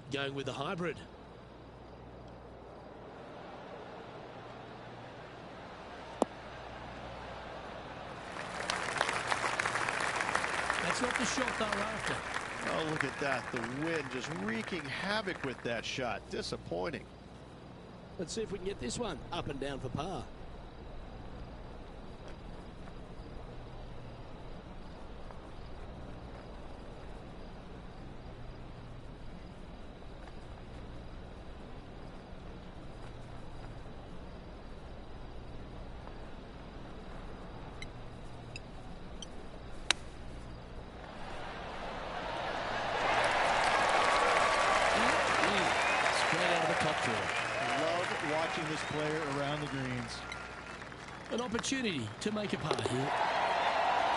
Going with the hybrid. That's not the shot they were after. Oh, look at that. The wind just wreaking havoc with that shot. Disappointing. Let's see if we can get this one up and down for par. Love watching this player around the greens. An opportunity to make a par here.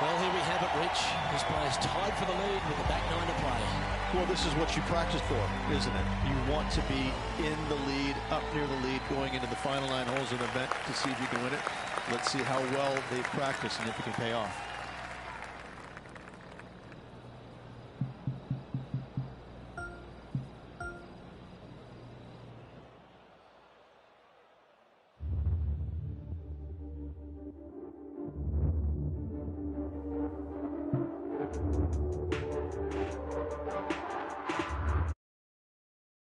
Well, here we have it, Rich. This player's tied for the lead with the back nine to play. Well, this is what you practice for, isn't it? You want to be in the lead, up near the lead, going into the final 9 holes of the event to see if you can win it. Let's see how well they practice and if it can pay off.